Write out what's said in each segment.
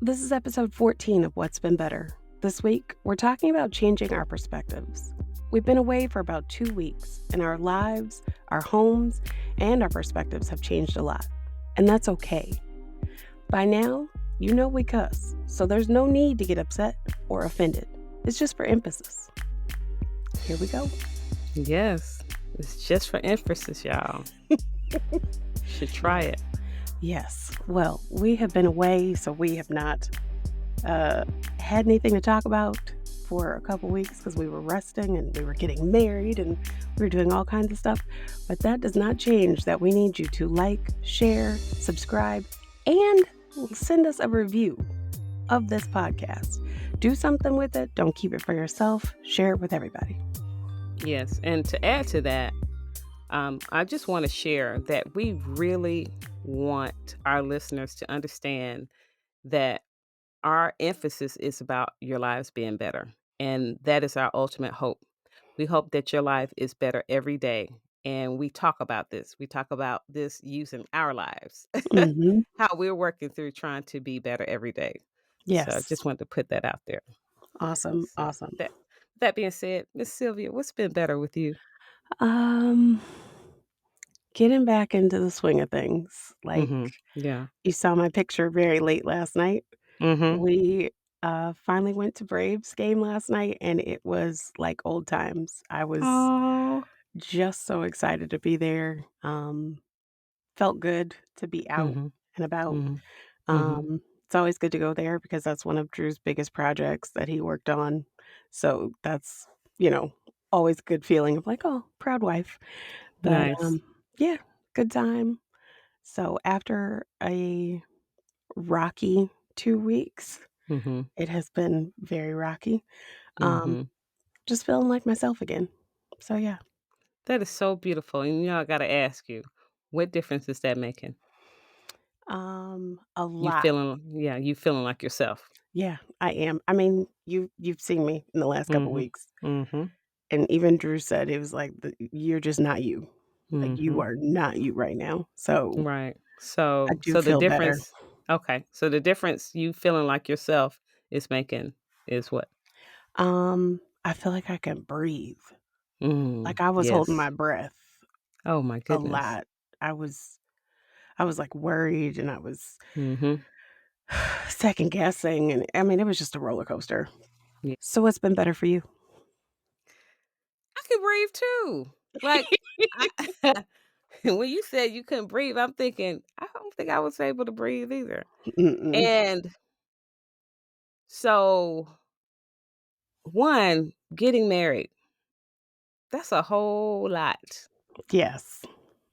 This is episode 14 of What's Been Better. This week, we're talking about changing our perspectives. We've been away for about 2 weeks, and our lives, our homes, and our perspectives have changed a lot. And that's okay. By now, you know we cuss, so there's no need to get upset or offended. It's just for emphasis. Here we go. Yes, it's just for emphasis, y'all. Should try it. Yes. Well, we have been away, so we have not had anything to talk about for a couple weeks because we were resting and we were getting married and we were doing all kinds of stuff. But that does not change that we need you to like, share, subscribe, and send us a review of this podcast. Do something with it. Don't keep it for yourself. Share it with everybody. Yes, and to add to that, I just want to share that we really want our listeners to understand that our emphasis is about your lives being better. And that is our ultimate hope. We hope that your life is better every day. And we talk about this. We talk about this using our lives, Mm-hmm. how we're working through trying to be better every day. So I Yes. just wanted to put that out there. Awesome. So Awesome. that being said, Miss Sylvia, what's been better with you? Um, Getting back into the swing of things. Like Yeah. you saw my picture very late last night. Mhm. We, finally went to Braves game last night, and it was like old times. I was Oh. just so excited to be there, felt good to be out Mhm. and about. Mhm. Mhm. It's always good to go there because that's one of Drew's biggest projects that he worked on. So that's, you know, always a good feeling of like, "Oh, proud wife." But, Nice. yeah, good time. So after a rocky 2 weeks, Mhm. it has been very rocky. Um, Mhm. just feeling like myself again. So, yeah. That is so beautiful. And I gotta ask you, what difference is that making? A lot. You feeling like yourself. Yeah, I am. I mean, you've seen me in the last couple Mhm. weeks, Mhm. and even Drew said it was like, "You're just not you. Like, you Mhm. are not you right now." So, Right. I do So the feel better. difference okay. So the difference you feeling like yourself is making is what? I feel like I can breathe. Mm. Like, I was holding Yes. my breath Oh my a goodness. lot. I was I was, like, worried, and I was Mhm. second guessing, and I mean, it was just a roller coaster. Yeah. So what's been better for you? I can breathe too. Like I when you said you couldn't breathe, I'm thinking, I don't think I was able to breathe either. Mm-mm. And so, one, getting married, that's a whole lot. Yes.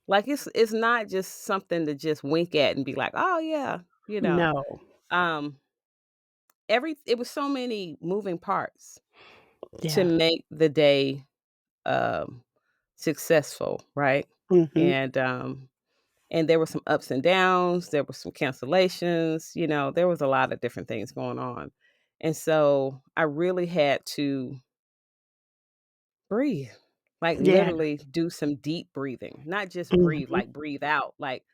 Like it's not just something to just wink at and be like, "Oh yeah," you know. No. Um it was so many moving parts to Yeah. make the day um successful, right? Mhm. And and there were some ups and downs, there were some cancellations, there was a lot of different things going on. And so I really had to breathe. Like, Yeah. literally do some deep breathing, not just breathe, Mhm. like, breathe out, like,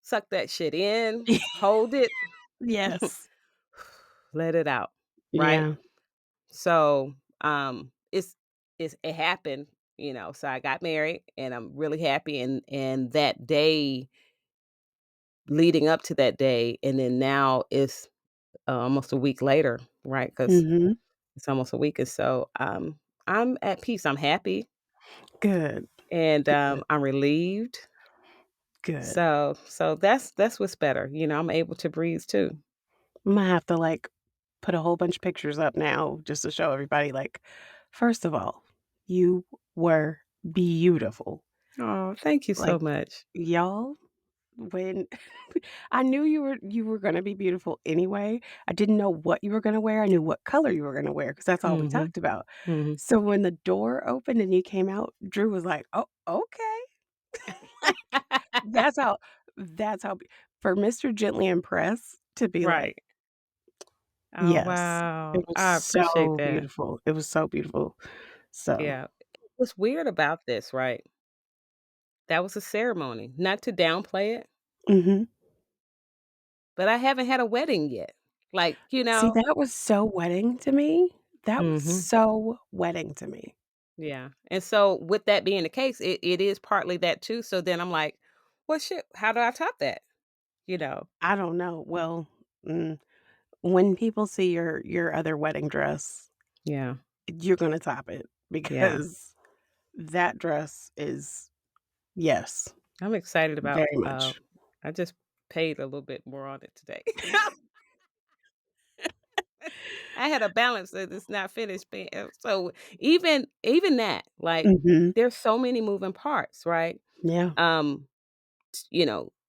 suck that shit in, hold it, Yes. let it out, right? Yeah. So, it happened, so I got married, and I'm really happy, and that day leading up to that day, and then now it's, almost a week later, right? Because Mhm. it's almost a week, and so, I'm at peace, I'm happy, Good. and, Good. I'm relieved. Good. So that's what's better, I'm able to breathe too. Imma have to, like, put a whole bunch of pictures up now just to show everybody, like, first of all, you were beautiful. Oh, thank you so Like, much. y'all, when I knew you were gonna be beautiful anyway. I didn't know what you were gonna wear. I knew what color you were gonna wear because that's all we Mhm, talked about. mhm. So when the door opened and you came out, Drew was like, "Oh, okay." Like, that's how that's how for Mr. Gently Impressed to be like, Right. Oh, "Yes." It wow. was I appreciate so that. beautiful. It was so beautiful. So Yeah. What's weird about this, right? That was a ceremony, not to downplay it, mhm. but I haven't had a wedding yet. Like, you See, know? that was so wedding to me. That was Mhm. so wedding to me. Yeah. And so with that being the case, it is partly that too. So then I'm like, well, shit, how do I top that? You know? I don't know. Well, mm, when people see your other wedding dress, Yeah. you're gonna top it Yeah. because that dress is yes, I'm excited about, very much. I just paid a little bit more on it today. I had a balance that is not finished paying. So even that, like, Mhm. there's so many moving parts, right? Yeah. Um,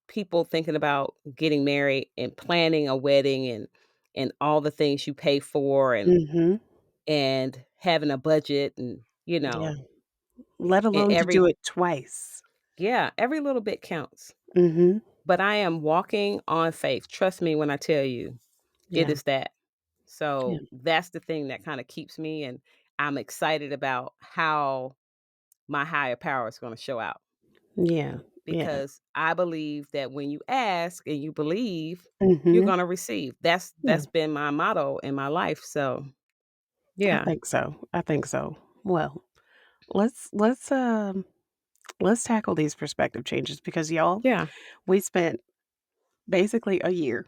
people thinking about getting married and planning a wedding and all the things you pay for Mhm. and having a budget and Yeah. Let and alone to do it twice. every little bit counts. Mhm. But I am walking on faith. Trust me when I tell you, it Yeah. is that. Yeah. So that's the thing that kind of keeps me, and I'm excited about how my higher power is going to show out Yeah. Yeah. because I believe that when you ask and you believe, you're Mhm. going to receive. That's Yeah. that's been my motto in my life. So, I yeah. think so. I think so. Well, let's let's tackle these perspective changes because y'all, Yeah. we spent basically a year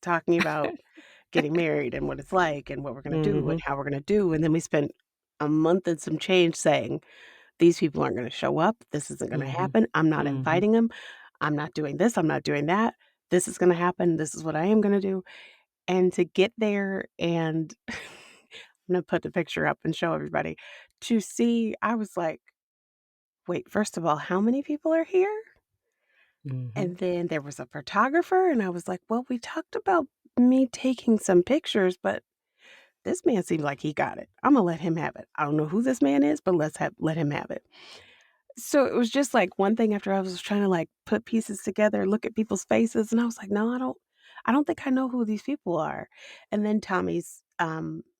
talking about getting married and what it's like and what we're gonna do and Mhm. how we're gonna do, and then we spent a month and some change saying, "These people aren't gonna show up. This isn't gonna Mhm. happen. I'm not Mhm. inviting them. I'm not doing this. I'm not doing that. This is gonna happen. This is what I am gonna do." And to get there and I'm gonna put the picture up and show everybody. To see, I was like, "Wait, first of all, how many people are here?" Mhm. And then there was a photographer, and I was like, "Well, we talked about me taking some pictures, but this man seemed like he got it. Imma let him have it. I don't know who this man is, but let him have it." So it was just like one thing after I was trying to, like, put pieces together, look at people's faces, and I was like, "No, I don't think I know who these people are." And then Tommy's,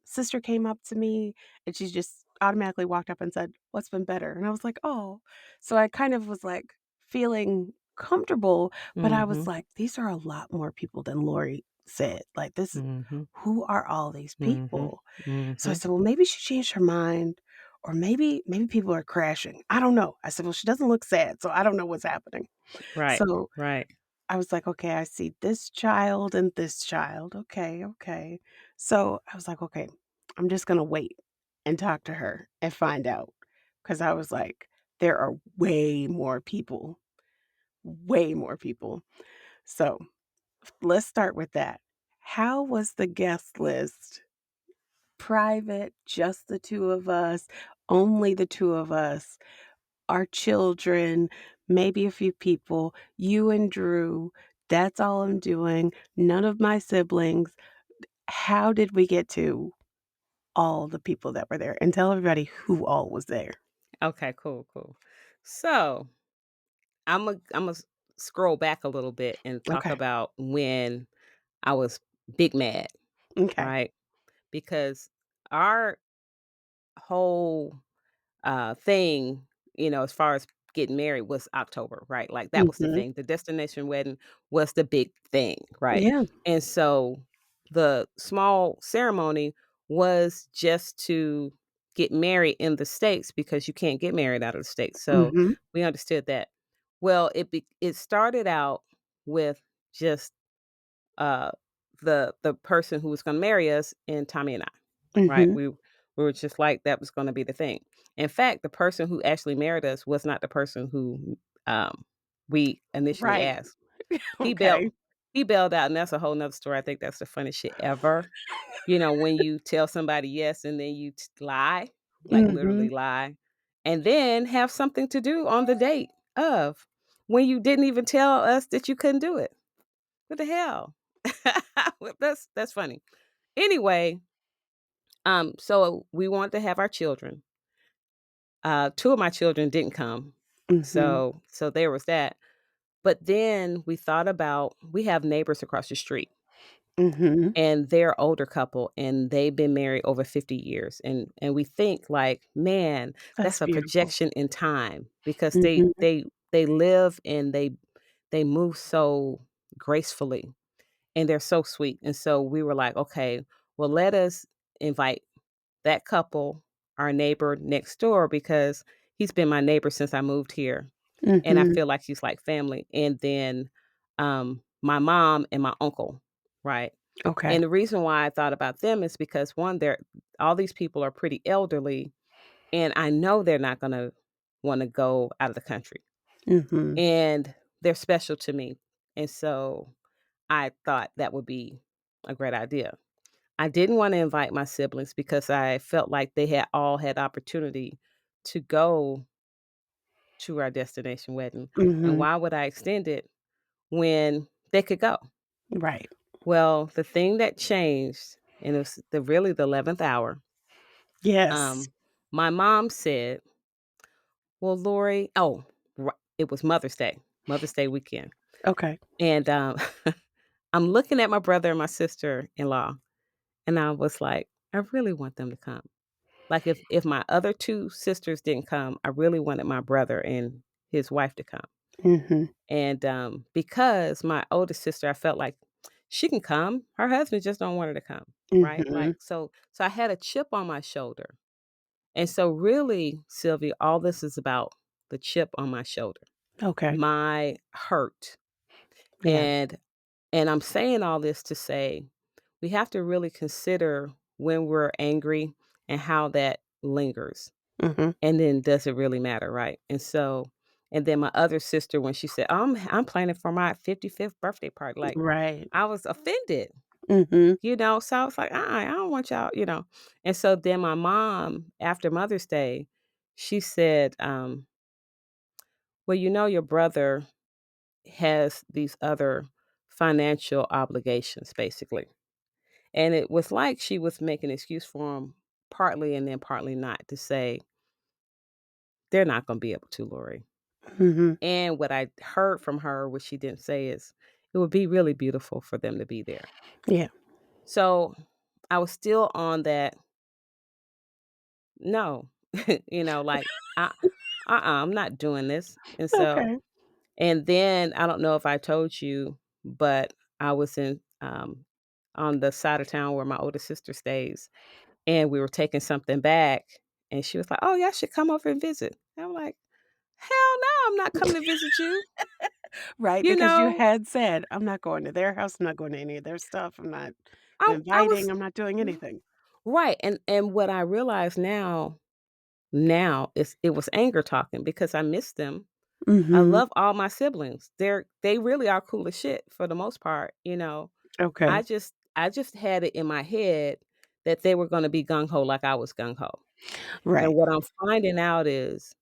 sister came up to me, and she just automatically walked up and said, "What's been better?" And I was like, "Oh." So I kind of was, like, feeling comfortable, but I was Mhm. like, "These are a lot more people than Lori said." Like, this is Mhm. who are all these Mhm. people? So I Mhm. said, "Well, maybe she changed her mind, or maybe people are crashing. I don't know." I said, "Well, she doesn't look sad, so I don't know what's happening." Right. So Right. I was like, "Okay, I see this child and this child. Okay, okay." So I was like, "Okay, I'm just gonna wait and talk to her and find out," because I was like, "There are way more people, way more people." So let's start with that. How was the guest list? Private, just the 2 of us, only the 2 of us, our children, maybe a few people, you and Drew, that's all I'm doing, none of my siblings. How did we get to all the people that were there? And tell everybody who all was there. Okay, cool, cool. So, I'm a scroll back a little bit and talk Okay, about when I was big mad, okay. right? Because our whole thing, as far as getting married was October, right? Like that was the Mhm. thing. The destination wedding was the big thing, right? Yeah. And so the small ceremony was just to get married in the States because you can't get married out of the States. So Mhm, we understood that. Well, it started out with just uh, the person who was gonna marry us and Tommy and I, right? mhm. We were just like that was gonna be the thing. In fact, the person who actually married us was not the person who, we initially Right. asked. He bailed Okay. he bailed out, and that's a whole 'nother story. I think that's the funniest shit ever. When you tell somebody yes and then you lie, like literally Mhm. lie, and then have something to do on the date of when you didn't even tell us that you couldn't do it. What the hell? Well, that's funny. Anyway, so we wanted to have our children. 2 of my children didn't come. Mhm. So there was that. But then we thought about we have neighbors across the street Mhm. and they're older couple and they've been married over 50 years and we think like, man, That's that's a beautiful. projection in time because they Mhm. they they live and they move so gracefully and they're so sweet. And so we were like, okay, well, let us invite that couple, our neighbor next door, because he's been my neighbor since I moved here, and I Mhm. feel like he's like family. And then my mom and my uncle, right? Okay. And the reason why I thought about them is because one, they're all these people are pretty elderly, and I know they're not going to want to go out of the country, Mhm. and they're special to me, and so I thought that would be a great idea. I didn't wanna invite my siblings because I felt like they had all had opportunity to go to our destination wedding, and Mhm. why would I extend it when they could go? Right. Well, the thing that changed, and it was the 11th hour, Yes. um, my mom said, "Well, Lori." It was Mother's Day weekend, Okay. and, I'm looking at my brother and my sister-in-law, and I was like, "I really want them to come." Like, if my other 2 sisters didn't come, I really wanted my brother and his wife to come. Mhm. And, because my oldest sister, I felt like she can come, her husband just don't want her to come, right? Mhm. Like, so I had a chip on my shoulder. And so really, Sylvia, all this is about the chip on my shoulder, Okay. my hurt. Yeah. And I'm saying all this to say we have to really consider when we're angry and how that lingers. Mhm. And then does it really matter, right? And then my other sister, when she said, I'm planning for my 55th birthday party, like, Right. I was offended, Mhm. So I was like, I don't want y'all. And so then my mom, after Mother's Day, she said, well, your brother has these other financial obligations, basically. And it was like she was making an excuse for him, partly and then partly not, to say, they're not going to be able to, Lori. Mhm. And what I heard from her, which she didn't say, is it would be really beautiful for them to be there. Yeah. So I was still on that, no, like, I, I'm not doing this. Okay. And then I don't know if I told you, but I was on the side of town where my older sister stays, and we were taking something back, and she was like, "Oh, y'all should come over and visit." And I'm like, "Hell no, I'm not coming to visit you." Right, You because you know, had said, "I'm not going to their house, I'm not going to any of their stuff, I'm not I inviting, was I'm not doing anything." right, and what I realize now is it was anger talking because I miss them. I Mhm. love all my siblings. They really are cool as shit for the most part. Okay. I just had it in my head that they were gonna be gung ho like I was gung ho. And Right. what I'm finding out is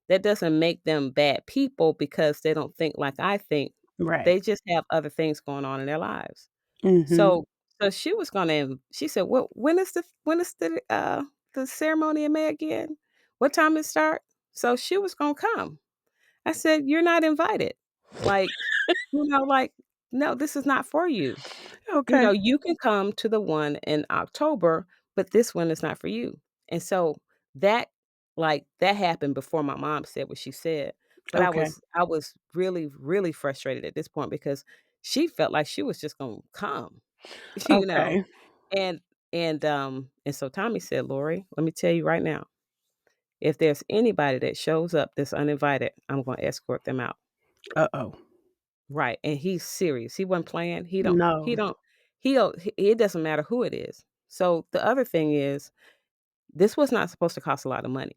that doesn't make them bad people because they don't think like I think. Right. They just have other things going on in their lives. Mhm. So she was gonna she said, "Well, when is the ceremony in May again? What time it start?" So she was gonna come. I said, "You're not invited." Like, like, "No, this is not for you." Okay. You can come to the one in October, but this one is not for you. And so that that happened before my mom said what she said. But Okay. I was really, really frustrated at this point because she felt like she was just gonna come, you know. Okay. And and so Tommy said, Lori, let me tell you right now, if there's anybody that shows up that's uninvited, I'm gonna escort them out. Uh-oh. Right, and he's serious. He wasn't playing. No. It doesn't matter who it is. So, the other thing is, this was not supposed to cost a lot of money,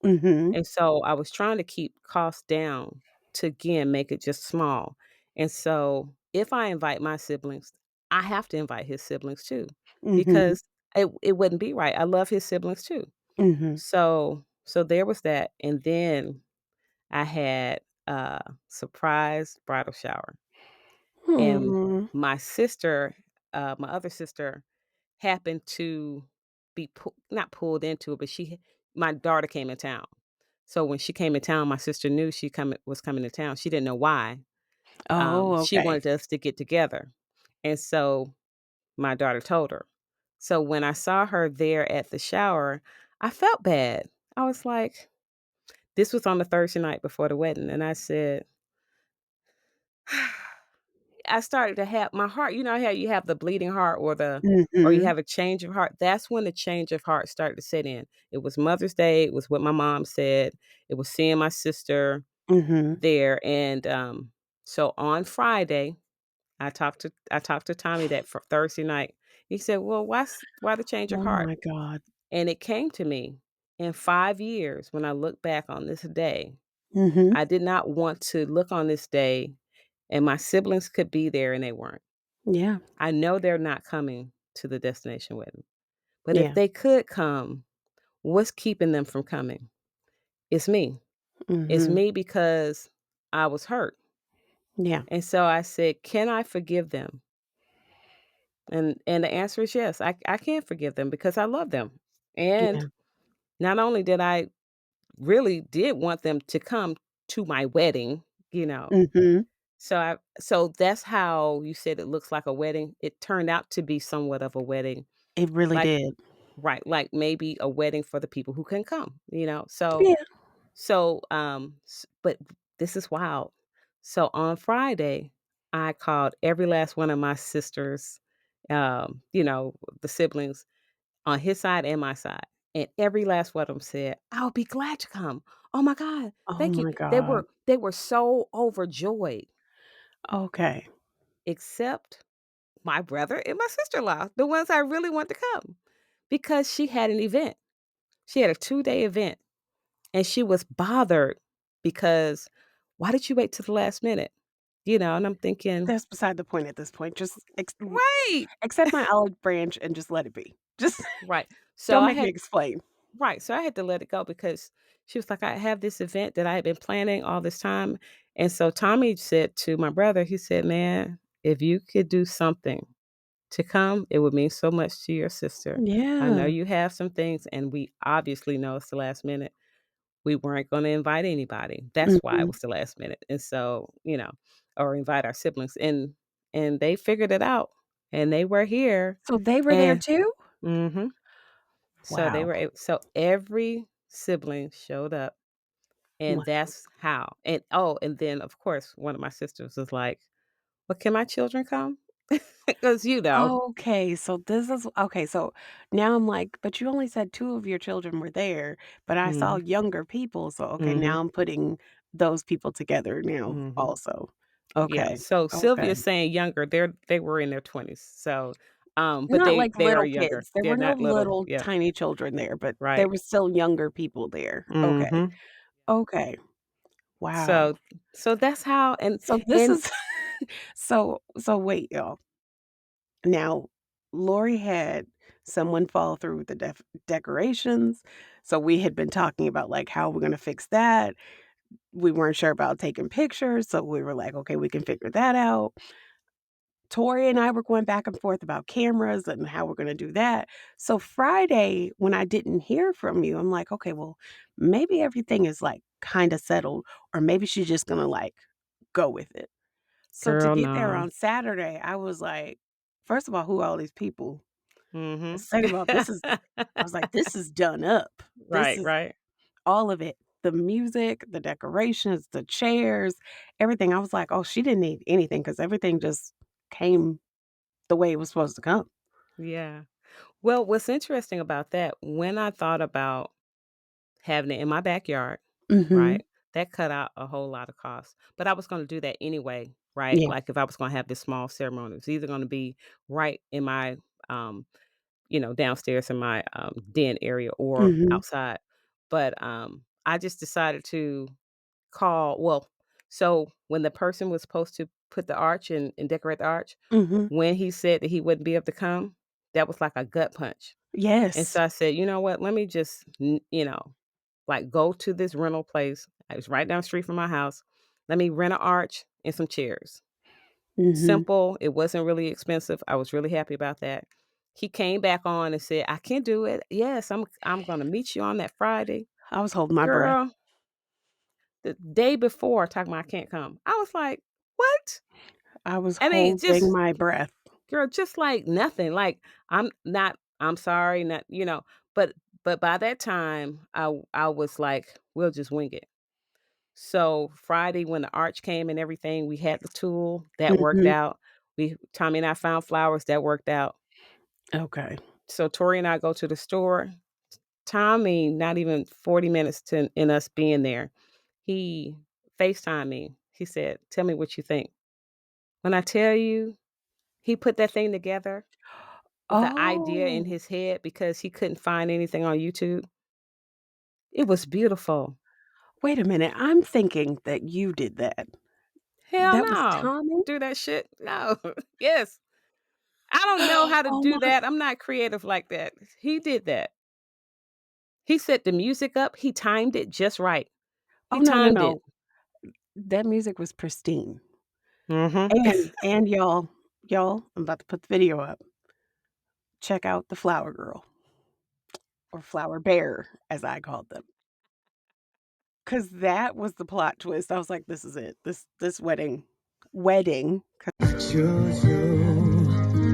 Mhm. and so I was trying to keep costs down to, again, make it just small, and so, if I invite my siblings, I have to invite his siblings too, Mhm. because it wouldn't be right. I love his siblings too. Mhm. So there was that, and then I had a surprise bridal shower. And Hmm. my other sister happened to be not pulled into it, but my daughter came in town. So when she came in town, my sister knew was coming to town. She didn't know why. Oh, She okay. wanted us to get together. And so my daughter told her. So when I saw her there at the shower, I felt bad. I was like, this was on the Thursday night before the wedding. And I said, I started to have my heart, you know how you have the bleeding heart or you Mhm. have a change of heart? That's when the change of heart started to set in. It was Mother's Day, it was what my mom said, it was seeing my sister Mhm. there, and, so on Friday, I talked to Tommy that for Thursday night. He said, "Well, why the change of Oh heart?" my god. And it came to me, in 5 years, when I look back on this day, Mhm. I did not want to look on this day and my siblings could be there and they weren't. Yeah. I know they're not coming to the destination wedding, but if Yeah. they could come, what's keeping them from coming? It's me. It's Mhm. me because I was hurt. Yeah. And so I said, "Can I forgive them?" And the answer is yes. I can forgive them because I love them. And Yeah. not only did I really did want them to come to my wedding, you know. Mhm. So that's how you said it looks like a wedding. It turned out to be somewhat of a wedding. It really Like did. right, like maybe a wedding for the people who can come, you know. Yeah. But this is wild. So on Friday, I called every last one of my sisters, you know, the siblings on his side and my side. And every last one of them said, "I'll be glad to come. Oh my God, Oh thank you." my They god. were they were so overjoyed, Okay. except my brother and my sister-in-law, the ones I really want to come, because she had an event. She had a 2-day event, and she was bothered because, "Why did you wait till the last minute?" You know, and I'm thinking, That's beside the point at this point. Just "Right." accept my olive branch and just let it be. Just Right. So don't I make me had explain. Right, so I had to let it go because she was like, "I have this event that I had been planning all this time." And so Tommy said to my brother, he said, "Man, if you could do something to come, it would mean so much to your sister. I know Yeah. you have some things, and we obviously know it's the last minute. We weren't gonna invite anybody. That's why it Mhm. was the last minute." And so, you know, or invite our siblings, and they figured it out, and they were here, So they were there and too? mhm. So they Wow. were able so every sibling showed up, and Wow. that's how. And oh, and then, of course, one of my sisters was like, "Well, can my children come?" Because you know. Okay, so this is okay, so now I'm like, "But you only said 2 of your children were there, but I saw Mhm, younger people." So, okay, mhm, now I'm putting those people together now mhm. also. Yeah, Okay, so okay. Sylvia's saying younger, they were in their 20s, so, but Not like they are little younger. kids. There They're were no not little. little Yeah, tiny children there, but there right. were still younger people there. Okay. Mhm. Okay. Wow. So so that's how So this and is so wait, y'all. Now, Lori had someone fall through the decorations. So we had been talking about like how we're gonna fix that. We weren't sure about taking pictures, so we were like, okay, we can figure that out. Tori and I were going back and forth about cameras and how we're gonna do that. So Friday, when I didn't hear from you, I'm like, okay, well, maybe everything is like kind of settled, or maybe she's just gonna like go with it. So to girl, get there no. on Saturday, I was like, first of all, who are all these people? Mhm. Second of all, I was like, this is done up. This Right, is right. all of it. The music, the decorations, the chairs, everything. I was like, oh, she didn't need anything because everything just came the way it was supposed to come. Yeah. Well, what's interesting about that, when I thought about having it in my backyard, Mhm. right, that cut out a whole lot of costs, but I was gonna do that anyway, right? Yeah. Like, if I was gonna have this small ceremony, it's either gonna be right in my, um, you know, downstairs in my, den area or Mhm. outside. But, I just decided to so when the person was supposed to put the arch and decorate the arch, Mhm. when he said that he wouldn't be able to come, that was like a gut punch. And Yes. so I said, "You know what? Let me just, you know, like go to this rental place. It was right down the street from my house. Let me rent an arch and some chairs. Mhm. Simple. It wasn't really expensive. I was really happy about that." He came back on and said, "I can do it. Yes, I'm gonna meet you on that Friday." I was holding my breath. Girl, the day before talking about I can't come. I was like, "What?" I was I mean, holding just my breath. girl, just like nothing. Like I'm sorry, not, but by that time I was like, we'll just wing it. So Friday when the arch came and everything, we had the tool, that worked Mhm. out. We Tommy and I found flowers, that worked out. Okay. So Tori and I go to the store. Tommy, not even 40 minutes to in us being there, he FaceTimed me. He said, "Tell me what you think." When I tell you, he put that thing together with the idea in Oh, his head because he couldn't find anything on YouTube. It was beautiful. wait a minute, I'm thinking that you did that. Hell That was no. Tommy? Do that shit? No. Yes. I don't know how to Oh do my that. I'm not creative like that. He did that. He set the music up. He timed it just right. oh, He no, no, timed it. no. That music was pristine. Mhm. And y'all, I'm about to put the video up. Check out the flower girl or flower bear, as I called them, 'cause that was the plot twist. I was like, "This is it. This wedding." I chose you.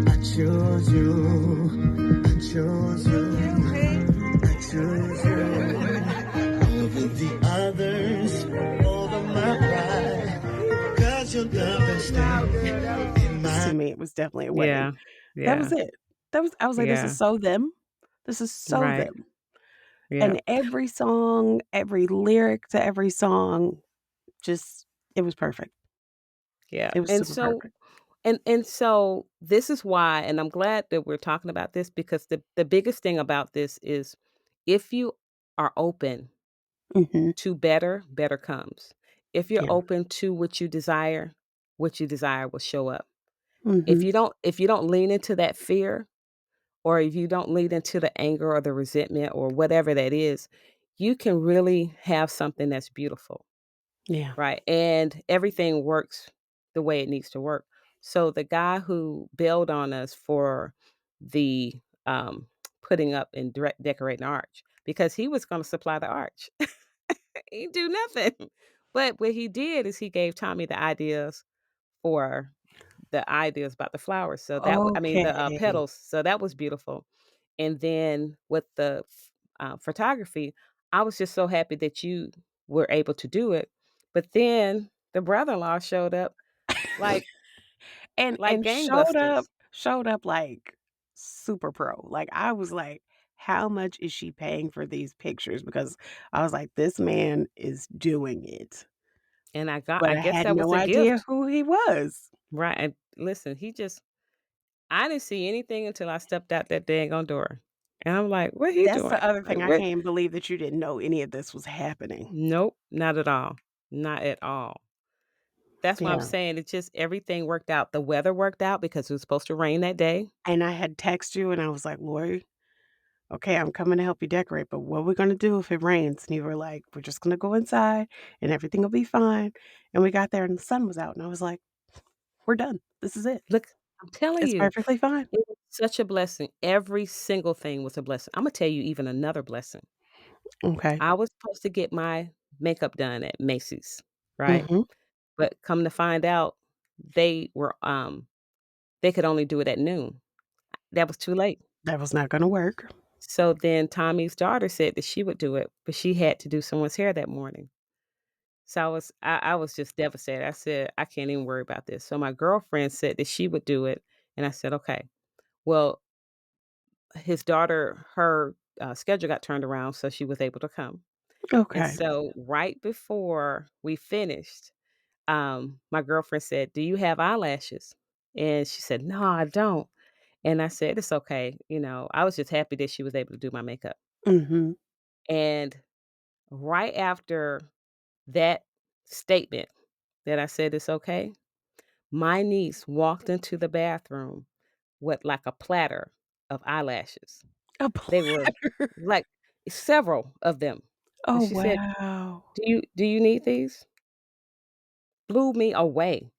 I chose you. I chose you. I chose you. Over the others, over my pride. 'Cause your love and stay in To my me, it was definitely a wedding. Yeah. That was Yeah. it. That was I was like, "This is Yeah. so them. This is so Right. them." Yeah. And every song, every lyric to every song, just it was perfect. Yeah. It was And super so perfect. and so this is why, and I'm glad that we're talking about this because the biggest thing about this is if you are open Mhm. to better, better comes. If you're Yeah. open to what you desire will show up. Mhm. If you don't lean into that fear or if you don't lean into the anger or the resentment or whatever that is, you can really have something that's beautiful. Yeah. Right, and everything works the way it needs to work. So the guy who bailed on us for the, putting up and decorating the arch, because he was gonna supply the arch. He do nothing. But what he did is he gave Tommy for the ideas about the flowers, so I mean, the, Okay. petals, so that was beautiful. And then with the photography, I was just so happy that you were able to do it. But then the brother-in-law showed up like And gangbusters. showed up, like, super pro. Like, I was like, "How much is she paying for these pictures?" Because I was like, "This man is doing it." And But I I guess had that was no a idea gift. who he was. Right, and listen, I didn't see anything until I stepped out that daggone door. And I'm like, "What he That's doing?" the other Like, thing, I "What?" can't believe that you didn't know any of this was happening. Nope, not at all. Not at all. That's why I'm Yeah, saying it just everything worked out. The weather worked out because it was supposed to rain that day. and I had text you, and I was like, "Lori, okay, I'm coming to help you decorate, but what we're gonna do if it rains?" And you were like, "We're just gonna go inside, and everything will be fine." And we got there, and the sun was out, and I was like, "We're done. This is it. Look, I'm telling It's you, perfectly fine." it was such a blessing. Every single thing was a blessing. Imma tell you even another blessing. Okay. I was supposed to get my makeup done at Macy's, right? Mhm. But come to find out, they were, they could only do it at noon. That was too late. That was not gonna work. So then Tommy's daughter said that she would do it, but she had to do someone's hair that morning. So I was just devastated. I said, "I can't even worry about this." So my girlfriend said that she would do it, and I said, "Okay." Well, his daughter, her, schedule got turned around, so she was able to come. And Okay. so right before we finished, my girlfriend said, "Do you have eyelashes?" And she said, "No, I don't." And I said, "It's okay." I was just happy that she was able to do my makeup. Mhm. And right after that statement that I said it's okay, my niece walked into the bathroom with like a platter of eyelashes. A They were platter. like several of them. And Oh, she said, wow. Do you need these?" Blew me away.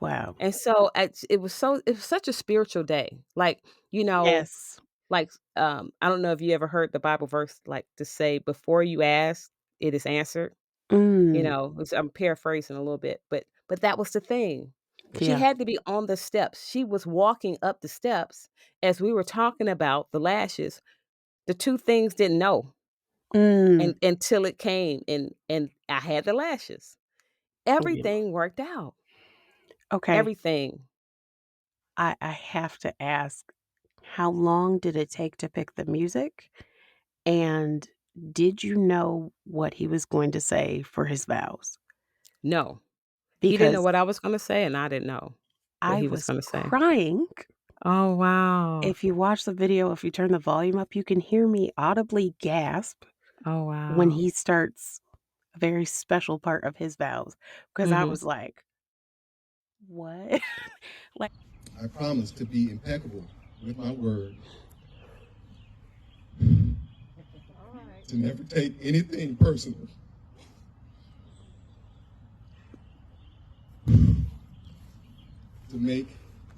Wow. And so it was such a spiritual day. Like, you know, Yes. like I don't know if you ever heard the Bible verse like to say before you ask, it is answered. Mm. I'm paraphrasing a little bit, but that was the thing. She Yeah. had to be on the steps. She was walking up the steps as we were talking about the lashes. The two things didn't know. Mm, and until it came and I had the lashes. yeah. Everything worked out. Okay. Everything. I have to ask, how long did it take to pick the music? And did you know what he was going to say for his vows? No. He didn't know Because what I was gonna say, and I didn't know what I he was was gonna say. crying. Oh, wow. If you watch the video, if you turn the volume up, you can hear me audibly gasp Oh, when wow. he starts a very special part of his vows, because I Mhm. was like, "What?" Like, I promise to be impeccable with my word, to never take anything personal, to make,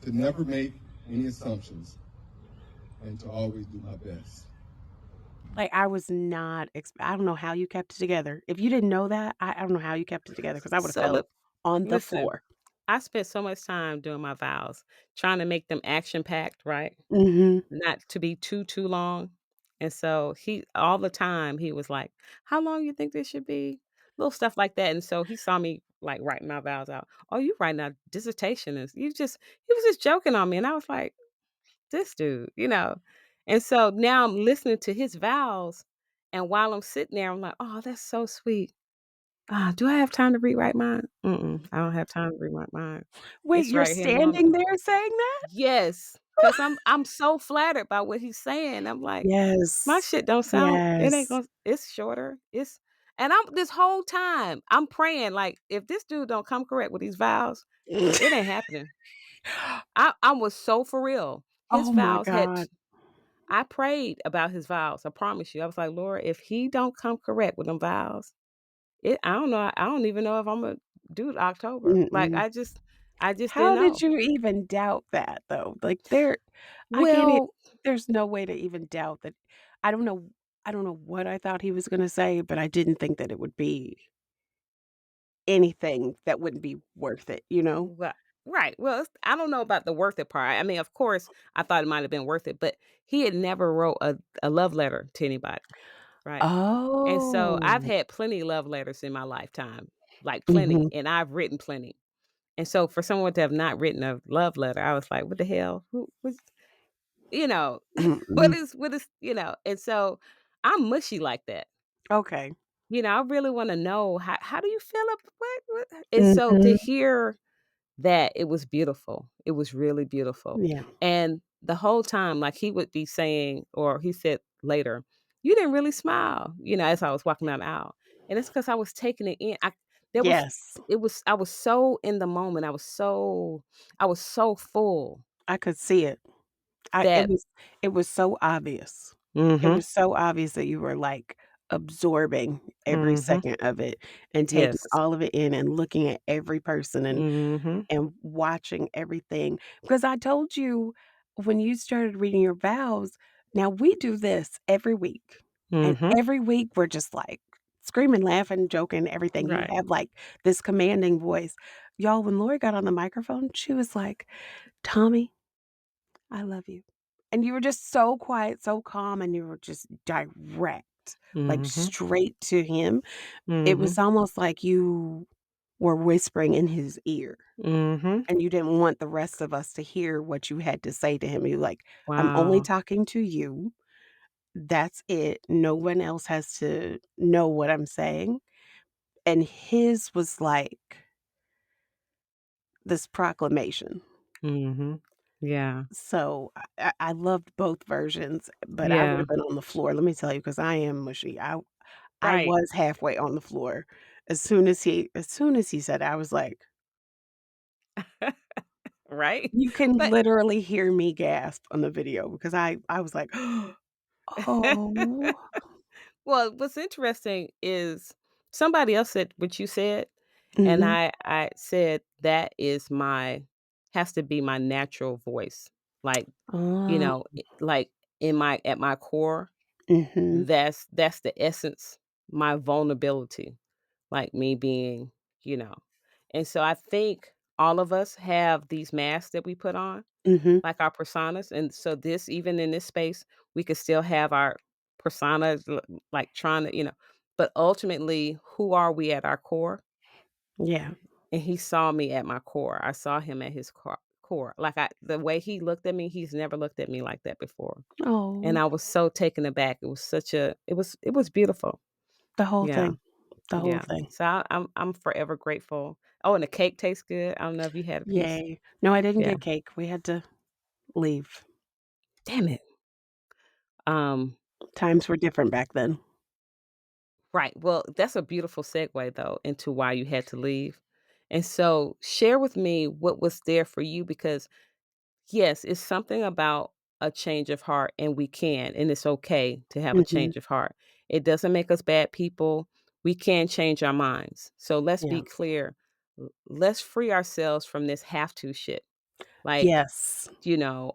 to never make any assumptions, and to always do my best. I was not I don't know how you kept it together. If you didn't know that, I don't know how you kept it together because I would've So, fell on the listen, floor. I spent so much time doing my vows, trying to make them action-packed, right? Mhm. Not to be too long, and so he all the time, he was like, "How long you think this should be?" Little stuff like that, and so he saw me, like, writing my vows out. "Oh, you writing a dissertation is you just" he was just joking on me, and I was like, "This dude," you know? And so now I'm listening to his vows, and while I'm sitting there, I'm like, "Oh, that's so sweet. Ah, do I have time to rewrite mine? Mm-mm, I don't have time to rewrite mine. Wait, It's you're right here in one." standing there saying that? Yes, because I 'cause I'm so flattered by what he's saying. I'm like, "My Yes. shit don't sound it ain't Yes. gonna it's shorter, it's" and I'm this whole time, I'm praying, like, if this dude don't come correct with these vows, it ain't happening. I was so for real. His Oh my vows had god. I prayed about his vows, I promise you. I was like, "Lord, if he don't come correct with them vows, it I don't know, I don't even know if Imma do it October." Like, Mm-mm. I just didn't How did know. you even doubt that though? Like, I can't e Well, there's no way to even doubt that. I don't know I don't know what I thought he was gonna say, but I didn't think that it would be anything that wouldn't be worth it, you know? well, right. Well, I don't know about the worth it part. I mean, of course, I thought it might have been worth it, but he had never wrote a love letter to anybody, right? And so I've Oh. had plenty of love letters in my lifetime, like plenty, Mhm. and I've written plenty. And so for someone to have not written a love letter, I was like, what the hell? Who was, you know, Mm-mm. what is, you know? And so I'm mushy like that. Okay. You know, I really want to know how do you feel about what? And so to Mhm. hear that it was beautiful. It was really beautiful. Yeah. And the whole time, like, he would be saying or he said later, "You didn't really smile," as I was walking down the aisle. And it's because I was taking it in. There was Yes. it was I was so in the moment. I was so full I could see it. I that it was so obvious. It Mhm. was so obvious that you were, like, absorbing every Mhm. second of it and taking Yes. all of it in and looking at every person Mhm. and watching everything. Because I told you when you started reading your vows, now we do this every week, and Mhm. every week we're just, like, screaming, laughing, joking, everything. You Right. have, like, this commanding voice. Y'all, when Lori got on the microphone, she was like, "Tommy, I love you." And you were just so quiet, so calm, and you were just direct, like, Mhm. straight to him. It Mhm. was almost like you were whispering in his ear, Mhm. and you didn't want the rest of us to hear what you had to say to him. You're like, "I'm only Wow. talking to you. That's it. No one else has to know what I'm saying." And his was like this proclamation. Mhm. Yeah. So, I loved both versions, but I would Yeah. have been on the floor, let me tell you, because I am mushy. I Right. was halfway on the floor. As soon as he said it, I was like, Right? you can But literally hear me gasp on the video because I was like, "Oh." well, what's interesting is somebody else said what you said, and Mhm. I said that is my has to be my natural voice. Like, Oh. like in my at my core, Mhm. that's the essence, my vulnerability, like me being, you know. And so I think all of us have these masks that we put on, Mhm. like our personas. And so this even in this space, we could still have our personas, like trying to, but ultimately, who are we at our core? Yeah. And he saw me at my core. I saw him at his core. Like the way he looked at me, he's never looked at me like that before. And Oh, I was so taken aback. It was it was beautiful. the whole Yeah. thing. The whole Yeah. thing. So I'm forever grateful. Oh, and the cake tastes good. I don't know if you had a piece. Yay. No, I didn't Yeah. get cake. We had to leave. Damn it. Um, Times were different back then. right. Well, that's a beautiful segue though into why you had to leave. And so share with me what was there for you because yes, it's something about a change of heart and we can and it's okay to have a Mhm. change of heart. It doesn't make us bad people. We can change our minds. So let's be Yeah. clear. Let's free ourselves from this have to shit. Like, Yes. you know,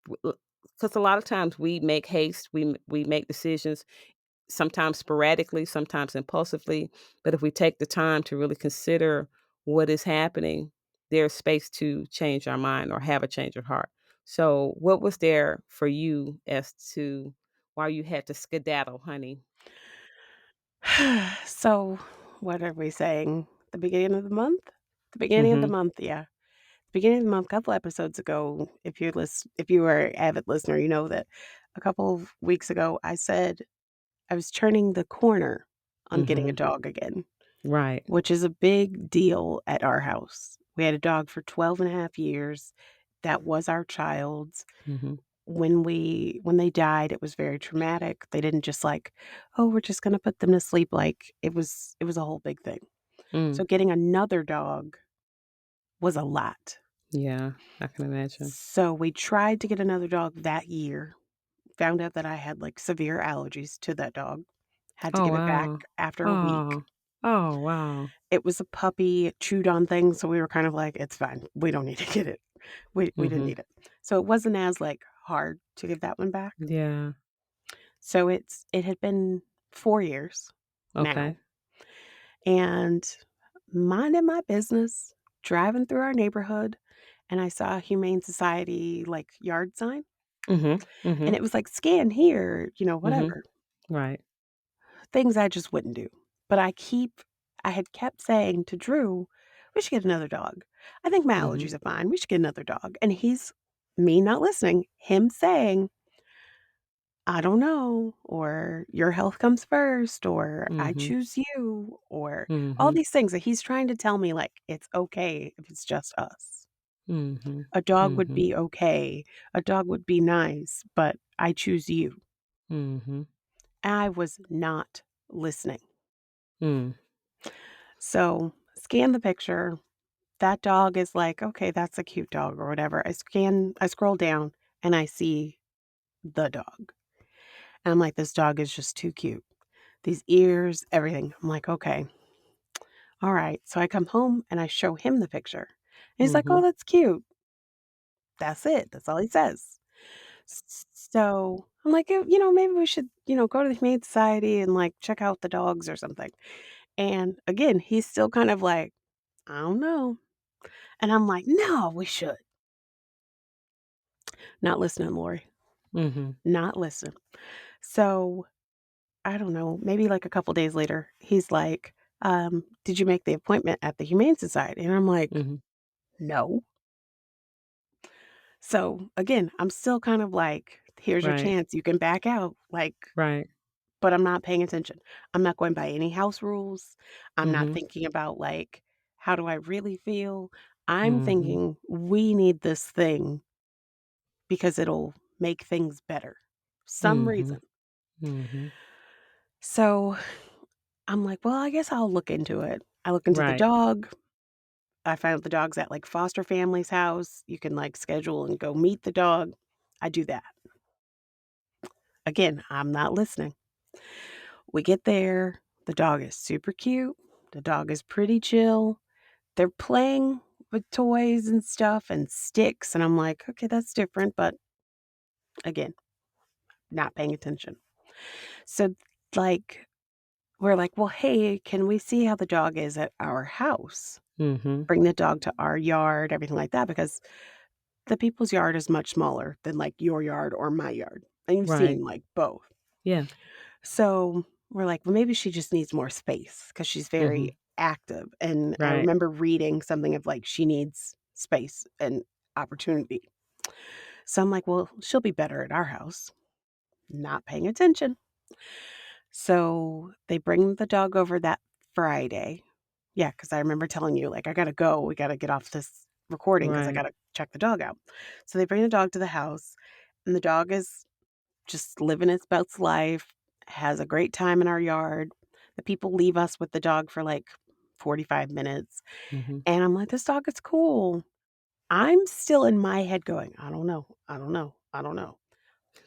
because a lot of times we make haste, we make decisions sometimes sporadically, sometimes impulsively. But if we take the time to really consider what is happening, there's space to change our mind or have a change of heart. So, what was there for you as to why you had to skedaddle, honey? So, what are we saying? The beginning of the month? The beginning of the Mm-hmm. month, yeah. Beginning of the month, a couple episodes ago, if you were an avid listener, you know that a couple of weeks ago I said I was turning the corner on getting a Mm-hmm. dog again, Right. which is a big deal at our house. We had a dog for 12 and a half years. That was our child's. Mm-hmm. When they died, it was very traumatic. They didn't just like, "Oh, we're just gonna put them to sleep," like, it was a whole big thing. Mm. So getting another dog was a lot. Yeah, I can imagine. So we tried to get another dog that year, found out that I had, like, severe allergies to that dog, had to Oh give it back wow. after a week. Oh. Oh wow. It was a puppy, it chewed on things, so we were kind of like, "It's fine. We don't need to get it." We didn't Mm-hmm. need it. So it wasn't as, like, hard to give that one back. Yeah. So it had been 4 years now, Okay. and minding my business, driving through our neighborhood, and I saw a humane society, like, yard sign, Mm-hmm. Mm-hmm. and it was like, "Scan here," Mm-hmm. whatever, Right. things I just wouldn't do. But I had kept saying to Drew, "We should get another dog. I think my Mm-hmm. allergies are fine. We should get another dog." And he's me not listening, him saying, "I don't know," or "Your health comes first," or "I Mm-hmm. choose you," or all Mhm. these things that he's trying to tell me, like, it's okay if it's just us. Mhm. A dog would Mhm. be okay. A dog would be nice, but I choose you. Mhm. I was not listening. Mm. So, scan the picture. That dog is like, "Okay, that's a cute dog," or whatever. I scroll down, and I see the dog. And I'm like, "This dog is just too cute." These ears, everything. I'm like, "Okay. Alright." So I come home, and I show him the picture. And he's like, "Oh, Mhm. that's cute." That's it. That's all he says. So I'm like, maybe we should, go to the Humane Society and like check out the dogs or something." And again, he's still kind of like, "I don't know." And I'm like, "No, we should." Not listening, Lori. Mhm. Not listening. So I don't know, maybe like a couple days later, he's like, "Did you make the appointment at the Humane Society?" And I'm like, Mhm. "No." So again, I'm still kind of like, "Here's your Right. chance. You can back out." Like, Right. but I'm not paying attention. I'm not going by any house rules. I'm not Mhm. thinking about, like, how do I really feel? I'm Mhm. thinking we need this thing because it'll make things better. Some reason. Mhm. Mhm. So I'm like, well, I guess I'll look into it. I look into the Right. dog. I found the dog's at like foster family's house. You can like schedule and go meet the dog. I do that. Again, I'm not listening. We get there. The dog is super cute. The dog is pretty chill. They're playing with toys and stuff and sticks, and I'm like, "Okay, that's different," but again, not paying attention. So, like, we're like, "Well, hey, can we see how the dog is at our house? Mhm. Bring the dog to our yard," everything like that, because the people's yard is much smaller than, like, your yard or my yard, and you've Right. seen, like, both. Yeah. So we're like, well, maybe she just needs more space because she's very Mhm. active. And I Right. remember reading something of like she needs space and opportunity. So I'm like, well, she'll be better at our house, not paying attention. So they bring the dog over that Friday. Yeah, because I remember telling you, like, I gotta go. We gotta get off this recording because I Right. gotta check the dog out. So they bring the dog to the house, and the dog is just living its best life, has a great time in our yard. The people leave us with the dog for like 45 minutes. Mhm. And I'm like, this dog is cool. I'm still in my head going, I don't know. I don't know. I don't know.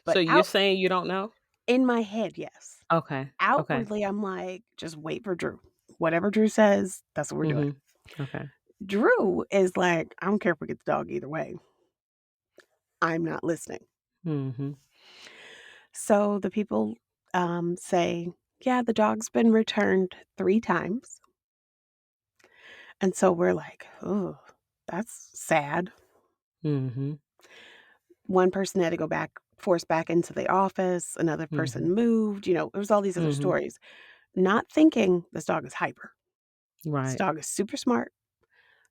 So But you're out saying you don't know? in my head, yes. Okay. Okay. Outwardly, I'm like, just wait for Drew. Whatever Drew says, that's what we're doing. Mhm. Okay. Drew is like, I don't care if we get the dog either way. I'm not listening. Mhm. So the people say, yeah, the dog's been returned 3 times. And so we're like, oh, that's sad. Mhm. One person had to go back, forced back into the office. Another person Mhm. moved. It was all these other Mhm. stories. Not thinking this dog is hyper. This Right. dog is super smart.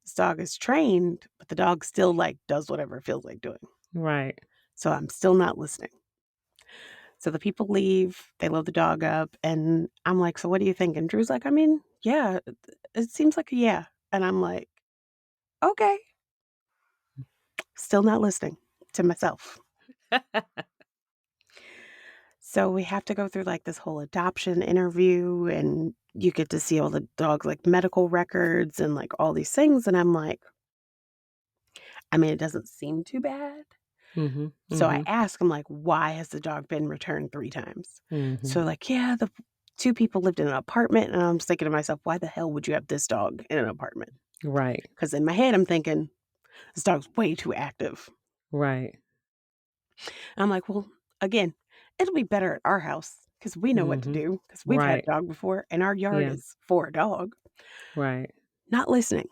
This dog is trained, but the dog still like does whatever it feels like doing. Right. So I'm still not listening. So the people leave, they load the dog up, and I'm like, "So what do you think?" And Drew's like, "I mean, yeah, it seems like a yeah." And I'm like, "Okay." Still not listening to myself. So we have to go through like this whole adoption interview, and you get to see all the dog's like medical records and like all these things. And I'm like, I mean, it doesn't seem too bad. Mhm. So I Mhm. ask him, like, why has the dog been returned 3 times? Mhm. So, like, yeah, the two people lived in an apartment. And I'm just thinking to myself, why the hell would you have this dog in an apartment? Right. Because in my head, I'm thinking, this dog's way too active. Right. And I'm like, well, again, it'll be better at our house because we know what to Mhm. do because we've had Right. a dog before and our yard Yeah. is for a dog. Right. Not listening.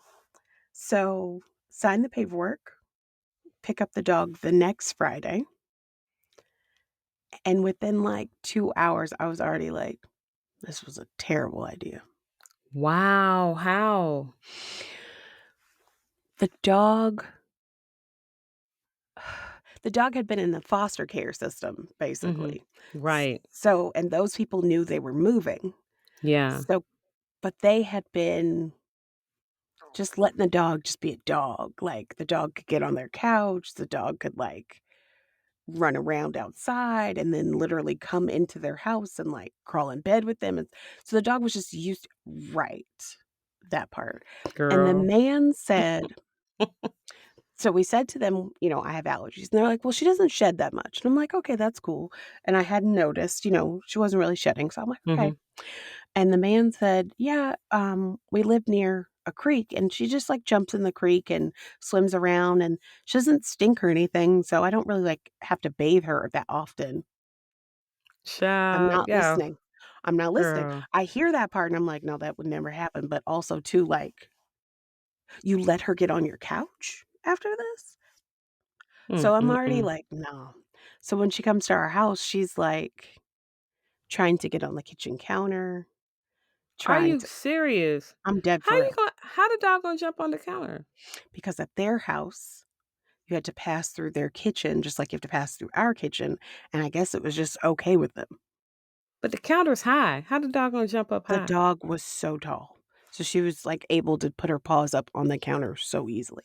So, sign the paperwork, pick up the dog the next Friday. And within like 2 hours, I was already like, this was a terrible idea. Wow, how? The dog the dog had been in the foster care system, Mhm. basically. Right. So and those people knew they were moving. Yeah. So but they had been just letting the dog just be a dog. Like, the dog could get on their couch, the dog could, like, run around outside and then literally come into their house and, like, crawl in bed with them, and so the dog was just used right, that part. And the Girl. man said so we said to them, "I have allergies." And they're like, "Well, she doesn't shed that much." And I'm like, "Okay, that's cool." And I hadn't noticed, she wasn't really shedding. So I'm like, "Okay." Mhm. And the man said, "Yeah, we live near a creek and she just like jumps in the creek and swims around and she doesn't stink or anything. So I don't really like have to bathe her that often." I'm Child, not yeah, listening. I'm not listening. girl. I hear that part and I'm like, "No, that would never happen." But also too, like, you let her get on your couch after this? So I'm already Mm. like, "No." So when she comes to our house, she's, like, trying to get on the kitchen counter, Are trying you to serious? I'm dead for real. How the dog gonna jump on the counter? Because at their house, you had to pass through their kitchen just like you have to pass through our kitchen, and I guess it was just okay with them. But the counter's high. How the dog gonna jump up The high? dog was so tall, so she was, like, able to put her paws up on the counter so easily.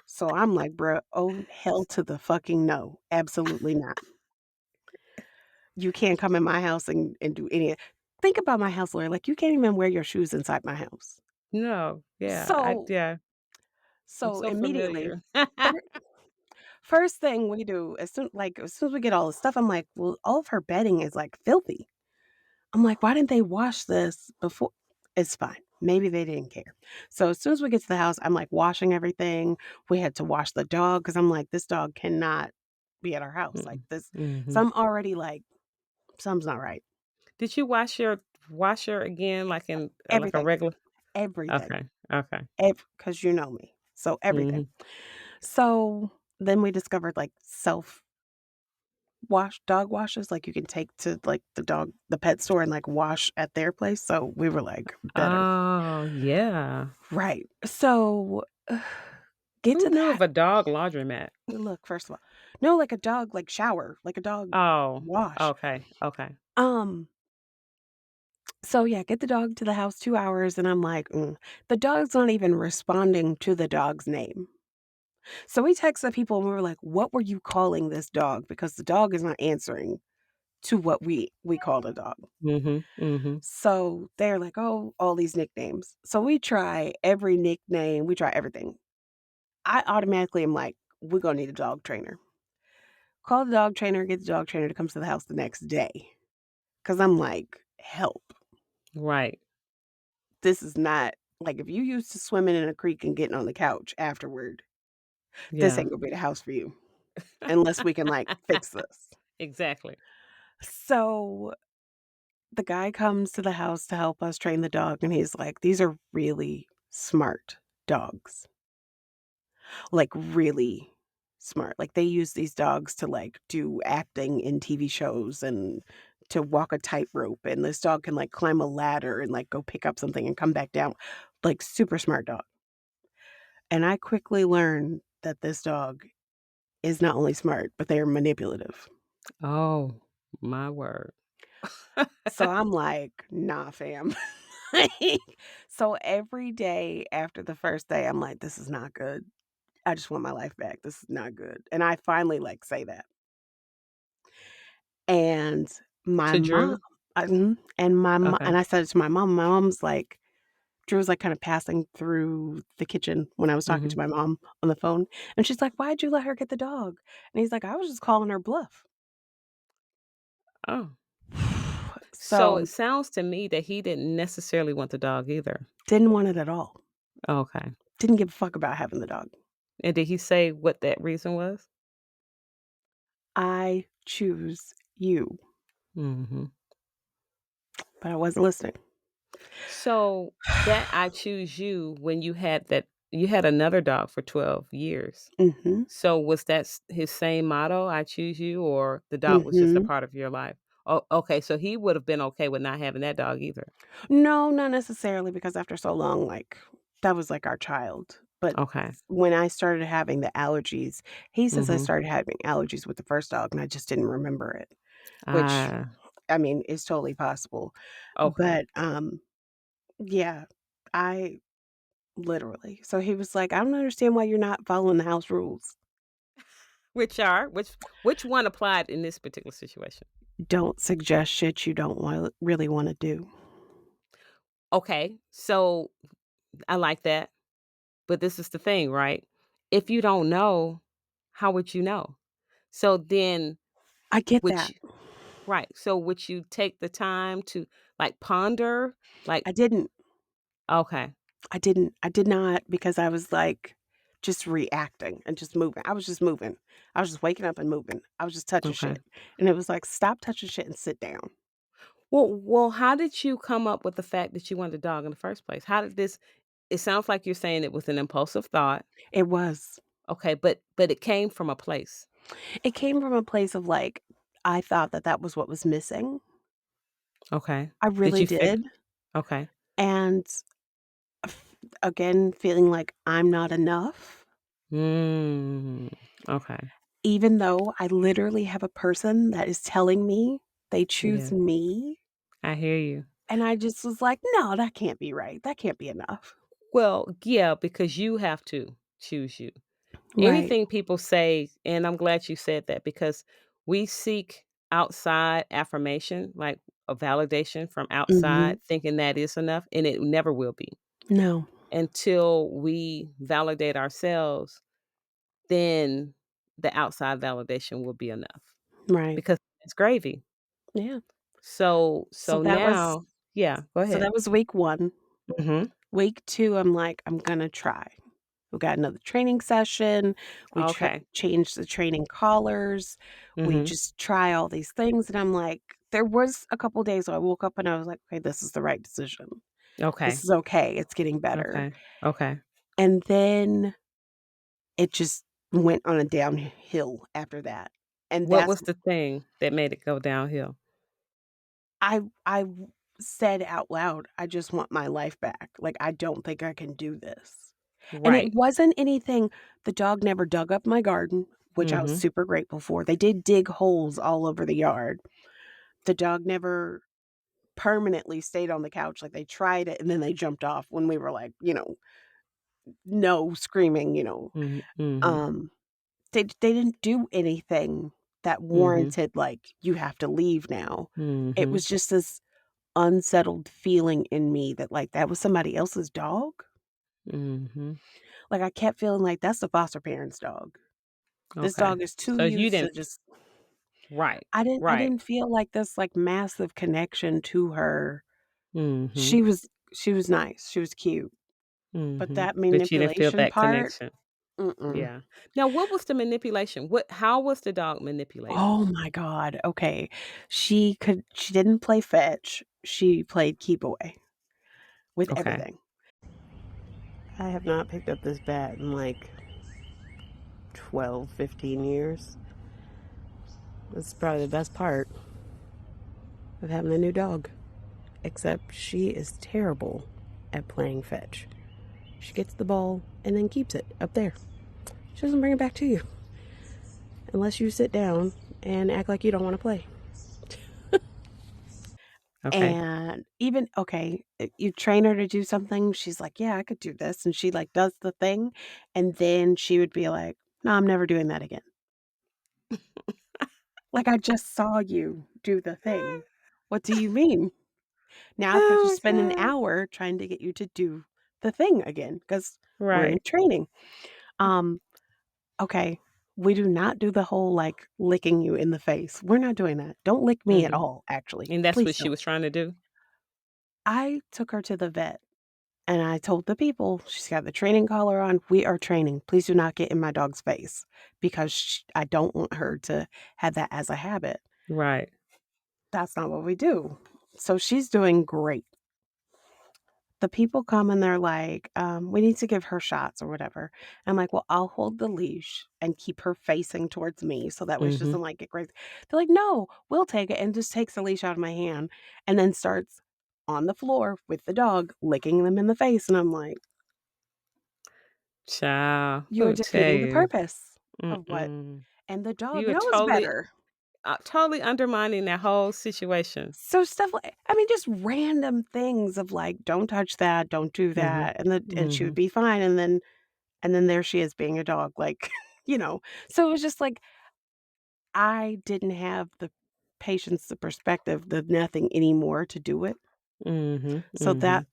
So I'm like, "Bruh, oh, hell to the fucking no. Absolutely not. You can't come in my house and do any" think about my house, Lori, like, you can't even wear your shoes inside my house. No, yeah, So I'm so so immediately, familiar. fir first thing we do, as soon as we get all the stuff, I'm like, "Well, all of her bedding is, like, filthy." I'm like, "Why didn't they wash this before?" It's fine. Maybe they didn't care. So as soon as we get to the house, I'm, like, washing everything. We had to wash the dog because 'cause I'm like, "This dog cannot be at our house like Mm, this." So mhm. I'm already like, "Something's not right." Did you wash your washer again like in like a Everything, regular? everything, Okay, okay. because you know me. So everything. Mhm. So then we discovered, like, dog washes, like, you can take to, like, the pet store and, like, wash at their place, so we were like, "Better." Oh, yeah. Right. So, get Who to knew that of a dog laundromat? look, first of all no, like a dog, like, shower, like a dog Oh, wash. okay, okay. Um, so, yeah, get the dog to the house 2 hours, and I'm like, "Mm." The dog's not even responding to the dog's name. So we texted people, and we were like, "What were you calling this dog?" Because the dog is not answering to what we called a dog. Mhm, mhm. So they're like, "Oh, all these nicknames." So we try every nickname, we try everything. I automatically am like, "We're gonna need a dog trainer." Call the dog trainer, get the dog trainer to come to the house the next day. Because 'cause I'm like, "Help. Right. This is not like, if you used to swimming in a creek and getting on the couch afterward, this Yeah. ain't gonna be the house for you unless we can, like, fix this." Exactly. So the guy comes to the house to help us train the dog, and he's like, "These are really smart dogs." Like, really smart. Like, they use these dogs to, like, do acting in TV shows and to walk a tightrope, and this dog can, like, climb a ladder and, like, go pick up something and come back down. Like, super smart dog. And I quickly learned that this dog is not only smart, but they are manipulative. Oh, my word. So I'm like, "Nah, fam." Like, so every day after the first day, I'm like, "This is not good. I just want my life back. This is not good." And I finally, like, say that. And my To mom Drew? and Okay. I said it to my mom. My mom's like Drew was, like, kinda passing through the kitchen when I was talking to Mhm. my mom on the phone, and she's like, "Why'd you let her get the dog?" And he's like, "I was just calling her bluff." Oh. So So, it sounds to me that he didn't necessarily want the dog either. didn't want it at all. Okay. Didn't give a fuck about having the dog. And did he say what that reason was? "I choose you," Mhm. but I wasn't listening. So that "I choose you" when you had another dog for 12 years. Mhm, So was that his same motto, "I choose you," or the dog was just a mhm. part of your life? Oh, okay, so he would have been okay with not having that dog either. No, not necessarily because after so long, like, that was, like, our child, but Okay. when I started having the allergies, he says I Mhm. started having allergies with the first dog, and I just didn't remember it, which, Ah, I mean, is totally possible, okay. but, yeah, I literally so he was like, "I don't understand why you're not following the house rules. Which one applied in this particular situation? Don't suggest shit you don't really wanna do." Okay, so I like that, but this is the thing, right? If you don't know, how would you know? So then I get would that. you right, so would you take the time to, like, ponder? Like I didn't. okay, I did not because I was, like, just reacting and just moving. I was just moving. I was just waking up and moving. I was just touching okay. shit, and it was like, "Stop touching shit and sit down." Well, how did you come up with the fact that you wanted a dog in the first place? How did this it sounds like you're saying it was an impulsive thought. It was. Okay, but it came from a place. It came from a place of, like, I thought that that was what was missing. Okay. I Did really you figure did, okay. and again, feeling like I'm not enough, Mm, okay. even though I literally have a person that is telling me they choose Yeah, me, I hear you. and I just was like, "No, that can't be right. That can't be enough." Well, yeah, because you have to choose you. Right. Anything people say, and I'm glad you said that because we seek outside affirmation, like a validation from Mhm. outside, thinking that is enough, and it never will be. No. Until we validate ourselves, then the outside validation will be enough Right. because it's gravy. Yeah. So So so that was now yeah, go so ahead. that was week 1. Mhm. Week 2, I'm like, "I'm gonna try." We got another training session, we Okay. changed the training collars, we Mhm. just try all these things, and I'm like there was a couple days where I woke up and I was like, "Okay, this is the right decision. This Okay. is okay, it's getting better." Okay. Okay. And then it just went on a downhill after that. And What that's was the thing that made it go downhill? I said out loud, "I just want my life back. Like, I don't think I can do this." And it Right. wasn't anything. The dog never dug up my garden, which I was Mhm. super grateful for. They did dig holes all over the yard. The dog never permanently stayed on the couch, like, they tried it and then they jumped off when we were like, "No," screaming, Mhm. Mhm. um, they didn't do anything that Mhm. warranted, like, "You have to leave now." It Mhm. was just this unsettled feeling in me that, like, that was somebody else's dog. Mhm. Like, I kept feeling like, "That's the foster parent's dog. This Okay. dog is too So you used to didn't just." right. I Right. didn't feel like this, like, massive connection to her. Mhm. She was nice, she was cute, but Mhm. that But you didn't feel manipulation that part, connection. mm-mm. Yeah. Now what was the manipulation? What how was the dog manipulated? Oh my god, okay. She didn't play fetch, she played keep away with Okay. everything. I have not picked up this bat in, like, 12, 15 years. This is probably the best part of having a new dog, except she is terrible at playing fetch. She gets the ball and then keeps it up there. She doesn't bring it back to you unless you sit down and act like you don't want to play. Okay. And even okay, you train her to do something, she's like, "Yeah, I could do this," and she, like, does the thing, and then she would be like, "No, I'm never doing that again." Like, "I just saw you do the thing. What do you mean? Now I have to Oh my spend an god. hour trying to get you to do the thing again because 'cause we're in Right. training." Um, okay, we do not do the whole, like, licking you in the face. We're not doing that. Don't lick me at Mhm. all, actually. And that's Please what she don't. was trying to do? I took her to the vet. And I told the people, "She's got the training collar on. We are training. Please do not get in my dog's face because I don't want her to have that as a habit." Right. That's not what we do. So she's doing great. The people come and they're like, "We need to give her shots or whatever." I'm like, "Well, I'll hold the leash and keep her facing towards me so that way she Mhm. doesn't like get crazy." They're like, "No, we'll take it," and just takes the leash out of my hand and then starts on the floor with the dog, licking them in the face. And I'm like, Child, "You're let me tell defeating the you. purpose of what." Mm-mm. And the dog You are knows totally better. totally undermining that whole situation. So stuff like I mean, just random things of like, "Don't touch that, don't do Mhm. that," and she would Mhm. be fine, and then there she is being a dog, like, you know? So it was just like, I didn't have the patience, the perspective, the nothing anymore to do it. Mhm. So Mhm.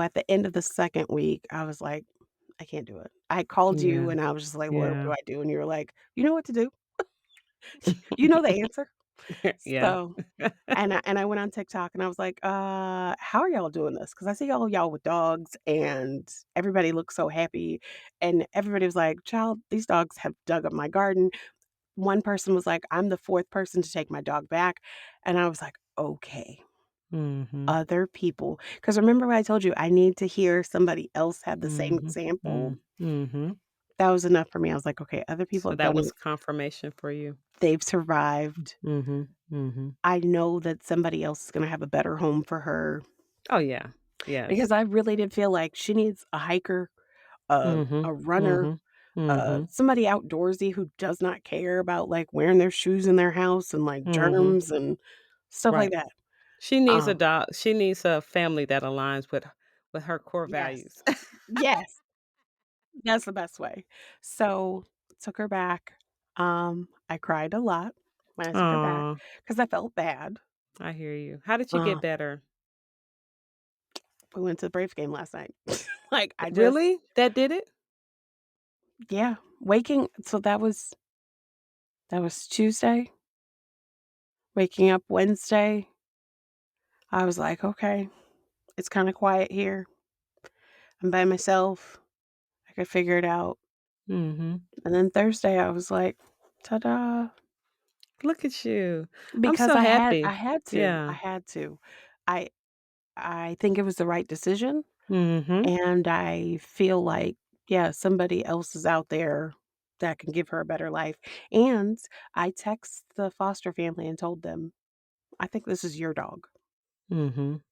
at the end of the 2nd week, I was like, "I can't do it." I called Yeah. you and I was just like, "What do Yeah. I do?" And you were like, "You know what to do. You know the answer." Yeah. So and I went on TikTok and I was like, how are y'all doing this? Because I see all y'all with dogs and everybody looks so happy." And everybody was like, "Child, these dogs have dug up my garden." One person was like, "I'm the 4th person to take my dog back." And I was like, "Okay, Mhm. other people." Because remember what I told you, I need to hear somebody else have the same Mhm. example. Mhm. That was enough for me. I was like, "Okay, other people So have that done was it. confirmation for you. They've survived. Mhm. Mhm. I know that somebody else is gonna have a better home for her." Oh, yeah. Yes. Because I really did feel like she needs a hiker, Mhm. a runner, Mhm. Mhm. somebody outdoorsy who does not care about, like, wearing their shoes in their house and, like, Mhm. germs and stuff like Right. that. She needs a Um, dog she needs a family that aligns with her core yes. values. Yes, that's the best way. So, took her back. I cried a lot when I took her back Aw, because I felt bad. I hear you. How did you Uh, get better? we went to the Braves game last night. Like, I just Really? That did it? yeah, waking so that was Tuesday. Waking up Wednesday, I was like, "Okay, it's kinda quiet here. I'm by myself. I could figure it out." Mhm. And then Thursday, I was like, "Ta-da." Look at you. I'm Because so I happy. had to, I Yeah. had to. I I think it was the right decision, Mhm. and I feel like, yeah, somebody else is out there that can give her a better life, and I text the foster family and told them, "I think this is your dog." Mhm.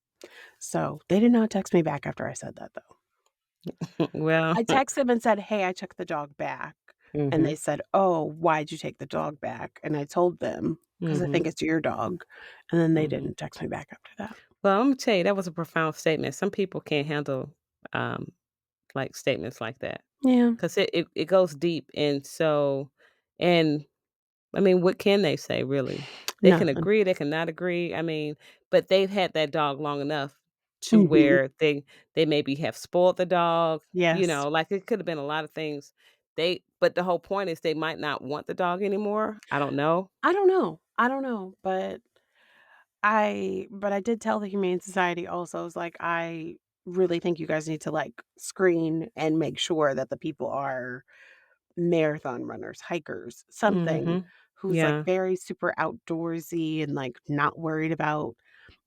So, they did not text me back after I said that, though. Well, I texted them and said, "Hey, I took the dog back." And they mhm, said, "Oh, why'd you take the dog back?" And I told them, "'Cause I mhm, think it's your dog." And then they mhm. didn't text me back after that. Well, Imma tell you, that was a profound statement. Some people can't handle, um, like, statements like that Yeah. 'cause it goes deep, and so and I mean, what can they say really? They can Nothing. agree, they cannot agree, I mean, but they've had that dog long enough to Mhm. where they maybe have spoiled the dog, Yes. like, it coulda been a lot of things. But the whole point is they might not want the dog anymore, I don't know. I don't know, but I did tell the Humane Society also, I was like, "I really think you guys need to, like, screen and make sure that the people are marathon runners, hikers, something Mhm. who's, like, Yeah. very super outdoorsy and, like, not worried about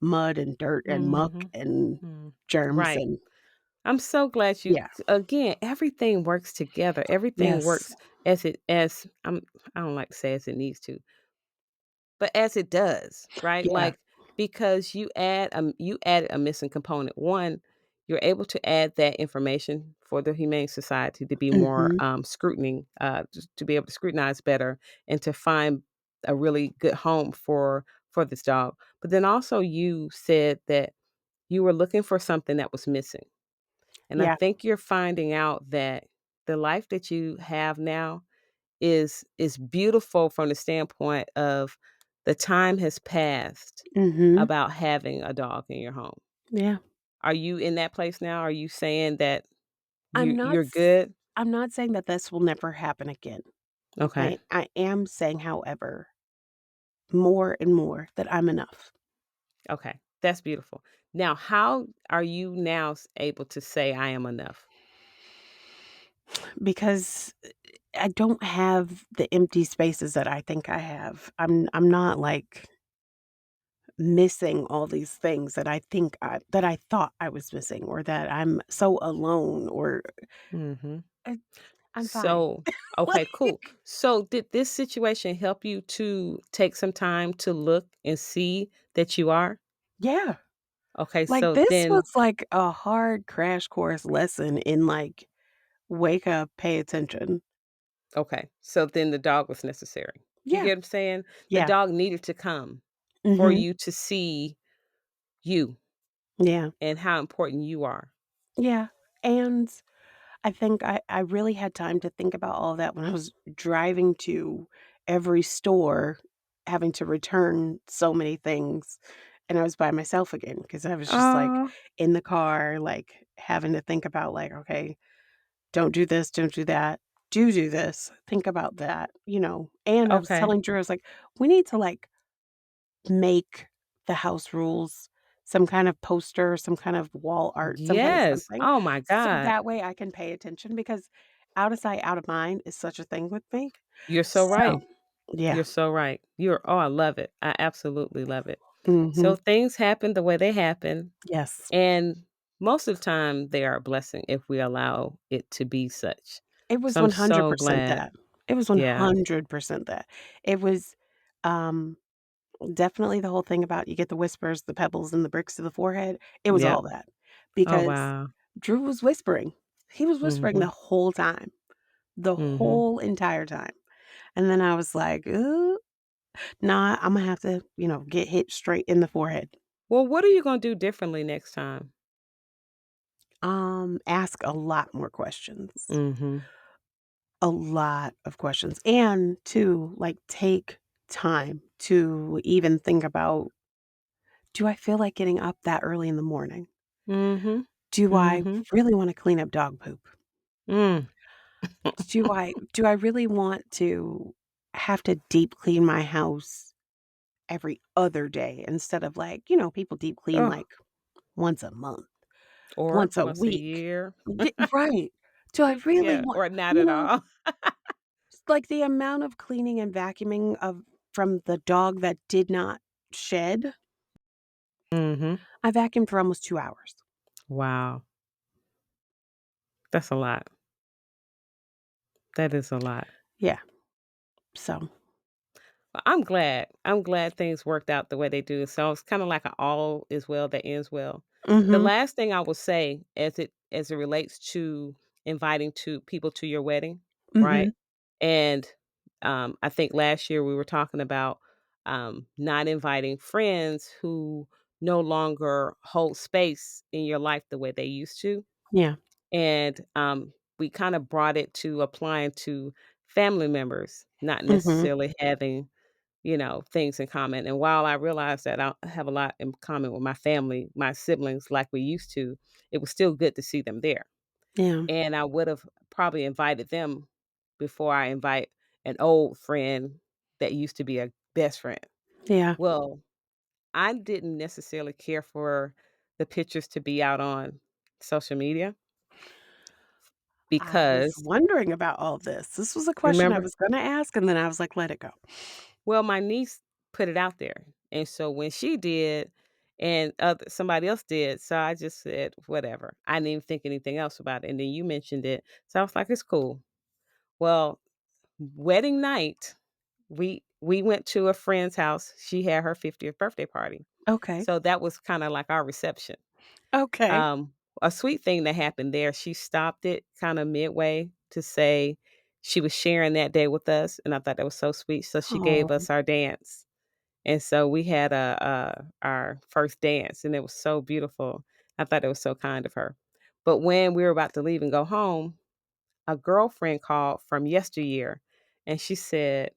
mud and dirt and muck Mhm. and Mm. germs Right. and" I'm so glad you yeah. again, everything works together, everything Yes. works as I don't like to say as it needs to. But as it does, right? Yeah. Like, because you added a missing component. One, you're able to add that information for the Humane Society to be more, Mhm. scrutiny, just to be able to scrutinize better and to find a really good home for this dog. But then also you said that you were looking for something that was missing. And I Yeah. think you're finding out that the life that you have now is beautiful from the standpoint of the time has passed Mhm. about having a dog in your home. Yeah. Are you in that place now? Are you saying that I'm not you're s good? I'm not saying that this will never happen again. Okay. I am saying, however, more and more that I'm enough Okay. That's beautiful. Now, how are you now able to say I am enough? because I don't have the empty spaces that I think I have. I'm not, like, missing all these things that I thought I was missing or that I'm so alone or Mhm. I I'm fine. So, okay, cool. Like So, did this situation help you to take some time to look and see that you are? yeah. Okay, Like, so this was then like a hard crash course lesson in, like, wake up, pay attention. okay, so then the dog was necessary. You Yeah. get what I'm saying? The Yeah. dog needed to come for Mhm. you to see you Yeah. and how important you are. Yeah. And I think I really had time to think about all of that when I was driving to every store, having to return so many things, and I was by myself again because I was just, like, Oh, in the car, like, having to think about, like, "Okay, don't do this, don't do that. Do this, think about that," and I was okay. telling Drew, I was like, "We need to, like, make the house rules some kind of poster, some kind of wall art, some kind of Yes. something, Oh my so god. that way I can pay attention because out of sight, out of mind is such a thing with me. You're so So, right. yeah. You're so right. You're oh, I love it. I absolutely love it. Mhm. So things happen the way they happen, Yes. and most of the time they are a blessing if we allow it to be such. It was So I'm so 100% glad. that. It was Yeah. 100% that. It was, um, definitely the whole thing about you get the whispers, the pebbles, and the bricks to the forehead. It was Yep. all that Oh because wow. Drew was whispering. He was whispering Mhm. the Mhm. whole entire time. And then I was like, "Ooh, nah, Imma have to, get hit straight in the forehead." Well, what are you gonna do differently next time? Ask a lot more questions. Mhm. A lot of questions. And to, like, take time to even think about, "Do I feel like getting up that early in the morning? Mhm. Do I Mhm. really wanna clean up dog poop? Mm. Do I really want to have to deep clean my house every other day instead of, like, people deep clean, Oh, like, once a month, or once a once a week. year. Right. Do I really Yeah, want or not you at know, all. like, the amount of cleaning and vacuuming of from the dog that did not shed, Mhm. I vacuumed for almost 2 hours. Wow. That's a lot. That is a lot. Yeah. So, Well, I'm glad. I'm glad things worked out the way they do. So it's kind of like a all is well that ends well. The mhm. last thing I will say as it relates to inviting to people to your wedding, right? Mhm. And I think last year we were talking about not inviting friends who no longer hold space in your life the way they used to. Yeah. And we kind of brought it to applying to family members, not Mhm. necessarily having things in common. And while I realized that I don't have a lot in common with my family, my siblings, like we used to, it was still good to see them there. Yeah. And I would have probably invited them before I invite an old friend that used to be a best friend. Yeah. Well, I didn't necessarily care for the pictures to be out on social media I was because wondering about all this. This was a question I remember, was gonna ask, and then I was like, "Let it go." well, my niece put it out there, and so when she did and somebody else did, so I just said, "Whatever." I didn't even think anything else about it, and then you mentioned it, so I was like, "It's cool." Well, wedding night, we went to a friend's house. She had her 50th birthday party, Okay. so that was kinda like our reception. Okay. Um, a sweet thing that happened there, she stopped it kinda midway to say she was sharing that day with us, and I thought that was so sweet, so she gave Oh, us our dance. And so we had our first dance, and it was so beautiful. I thought it was so kind of her. But when we were about to leave and go home, a girlfriend called from yesteryear, and she said,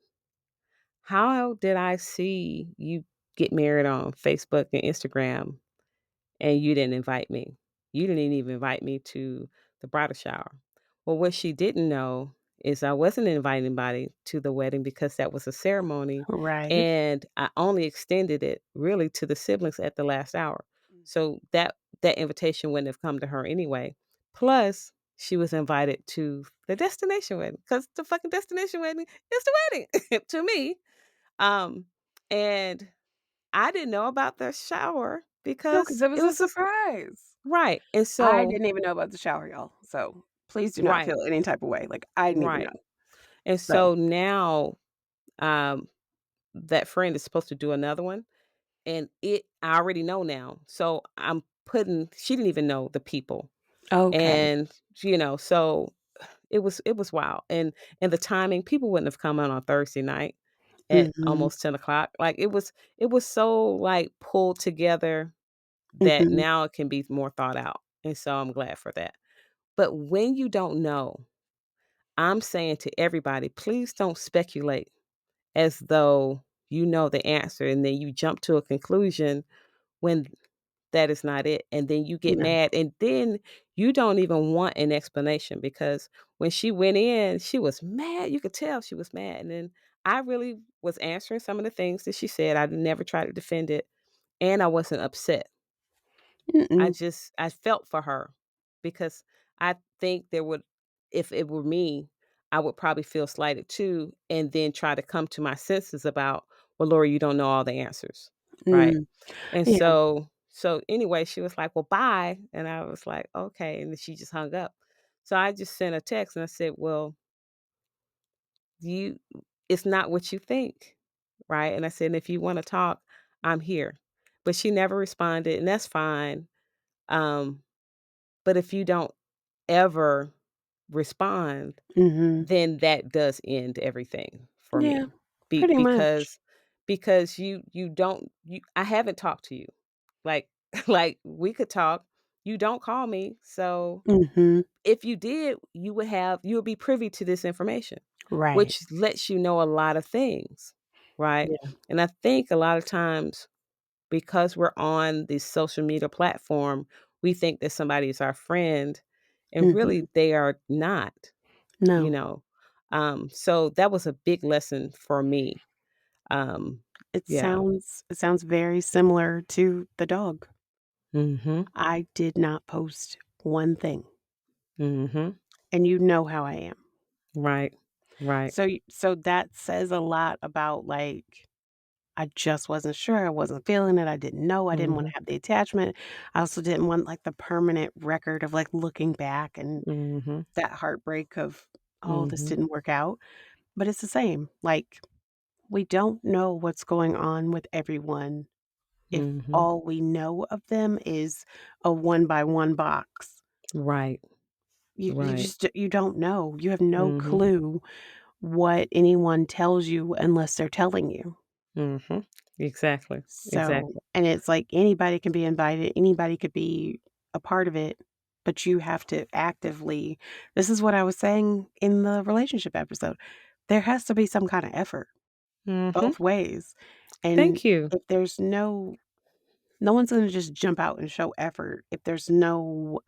"How did I see you get married on Facebook and Instagram and you didn't invite me? You didn't even invite me to the bridal shower." Well, what she didn't know is I wasn't inviting anybody to the wedding because that was a ceremony, right. and I only extended it really to the siblings at the last hour. So that invitation wouldn't have come to her anyway. Plus, she was invited to the destination wedding because the fucking destination wedding is the wedding to me. Um, and I didn't know about the shower No, because because it it was a was just surprise. right, and I so didn't even know about the shower, y'all, so please do not right, feel any type of way, like, I didn't even right, know. and So so now, um, that friend is supposed to do another one, and I already know now, so I'm putting she didn't even know the people, okay. and, so it was wild, and the timing, people wouldn't have come out on Thursday night at Mhm. almost 10 o'clock. Like, it was so, like, pulled together that Mhm. now it can be more thought out, and so I'm glad for that. But when you don't know, I'm saying to everybody, please don't speculate as though you know the answer and then you jump to a conclusion when that is not it. And then you get No. mad. And then you don't even want an explanation because when she went in, she was mad. You could tell she was mad. And then I really was answering some of the things that she said. I never tried to defend it. And I wasn't upset. Mm-mm. I felt for her because I think there would if it were me, I would probably feel slighted too and then try to come to my senses about, "Well, Laura, you don't know all the answers." Right? Mm. And Yeah. so anyway, she was like, "Well, bye." And I was like, "Okay." And then she just hung up. So I just sent a text and I said, "Well, you it's not what you think." Right? And I said, "If you want to talk, I'm here." But she never responded, and that's fine. Um but if you don't ever respond, Mhm. then that does end everything for Yeah, me. pretty much. Because you don't you I haven't talked to you. Like like we could talk. You don't call me. So Mhm. if you did, you would be privy to this information, Right. which lets you know a lot of things, right? Yeah. And I think a lot of times because we're on this social media platform, we think that somebody is our friend, and Mhm. really they are not, you No. know? So that was a big lesson for me. Um, yeah. It sounds very similar to the dog. Mhm. I did not post one thing, Mhm. and you know how I am. Right. Right. So that says a lot about, like, I just wasn't sure, I wasn't feeling it, I didn't know, I didn't wanna Mhm. have the attachment. I also didn't want, like, the permanent record of, like, looking back and Mhm. that heartbreak of, "Oh, this Mhm. didn't work out." but it's the same. Like, we don't know what's going on with everyone if Mhm. all we know of them is a one by one box. Right. You Right. just you don't know. You have no Mhm. clue what anyone tells you unless they're telling you. Mhm. Exactly. So Exactly. and it's like anybody can be invited, anybody could be a part of it, but you have to actively this is what I was saying in the relationship episode. There has to be some kind of effort Mhm. both ways. And Thank you. if there's no one's gonna just jump out and show effort if there's no,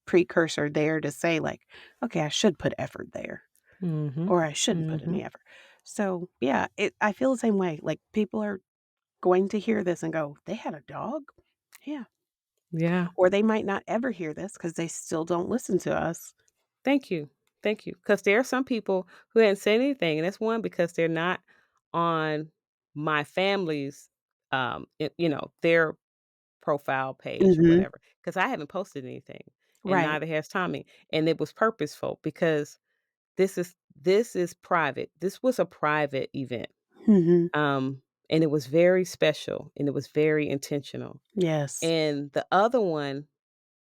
precursor there to say like, "Okay, I should put effort there," Mhm. or "I shouldn't put Mhm. any effort." So, yeah, I feel the same way, like, people are going to hear this and go, "They had a dog?" Yeah. Yeah. Or they might not ever hear this because they still don't listen to us. Thank you. Thank you. Because there are some people who didn't say anything, and that's one because they're not on my family's, their profile page or Mhm. whatever. Because I haven't posted anything, and Right. neither has Tommy, and it was purposeful because this is private. This was a private event, Mhm. and it was very special, and it was very intentional. Yes. And the other one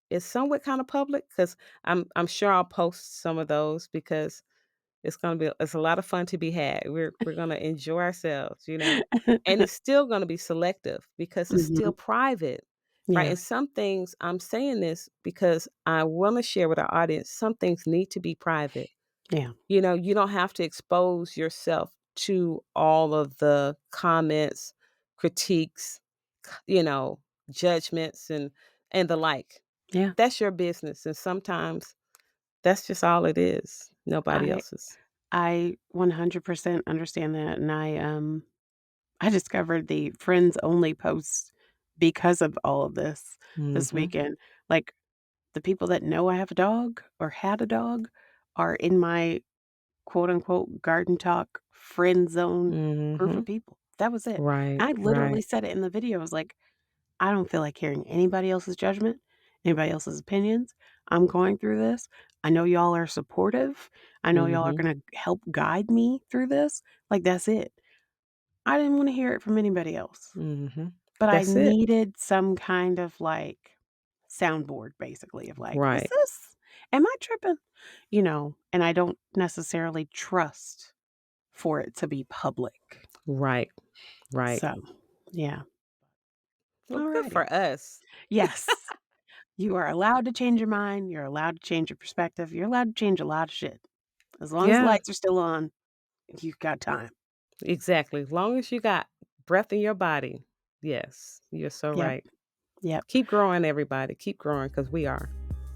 is somewhat kind of public because I'm sure I'll post some of those because it's a lot of fun to be had. We're gonna enjoy ourselves, and it's still gonna be selective because it's still Mhm. private, right? Yeah. And some things I'm saying this because I want to share with our audience. Some things need to be private. Yeah. You don't have to expose yourself to all of the comments, critiques, judgments and the like. Yeah. That's your business, and sometimes that's just all it is. Nobody I else's. I 100% understand that, and I discovered the friends only posts because of all of this Mhm. weekend. Like, the people that know I have a dog or had a dog are in my quote unquote garden talk friend zone group of Mhm. people. That was it. Right, I right. literally said it in the video. I was like, I don't feel like hearing anybody else's judgment, anybody else's opinions. I'm going through this. I know y'all are supportive. I know y'all are Mhm. going to help guide me through this. Like, that's it. I didn't want to hear it from anybody else, Mhm. but I That's it. needed some kind of like soundboard basically of like, is Right, this, am I tripping? And I don't necessarily trust for it to be public. right, right. So, yeah. Well, good Alrighty. for us. Yes. You are allowed to change your mind. You're allowed to change your perspective. You're allowed to change a lot of shit. As long as the Yeah, lights are still on, you've got time. exactly. As long as you got breath in your body. Yes, you're so Yep. right. Yep. Keep growing, everybody. Keep growing because we are.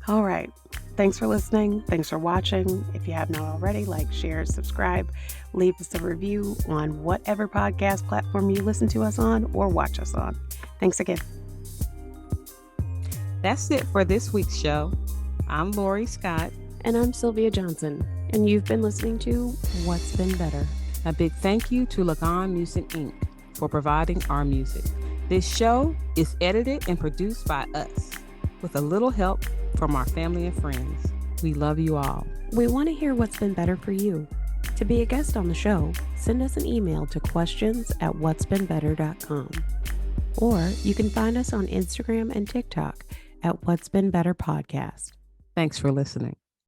All right. Thanks for listening. Thanks for watching. If you have not already, like, share, subscribe, leave us a review on whatever podcast platform you listen to us on or watch us on. Thanks again. That's it for this week's show. I'm Lori Scott. And I'm Sylvia Johnson. And you've been listening to What's Been Better. A big thank you to Lagon Music Inc. for providing our music. This show is edited and produced by us with a little help from our family and friends. We love you all. We want to hear what's been better for you. To be a guest on the show, send us an email to questions@whatsbeenbetter.com. Or you can find us on Instagram and TikTok at What's Been Better Podcast. Thanks for listening.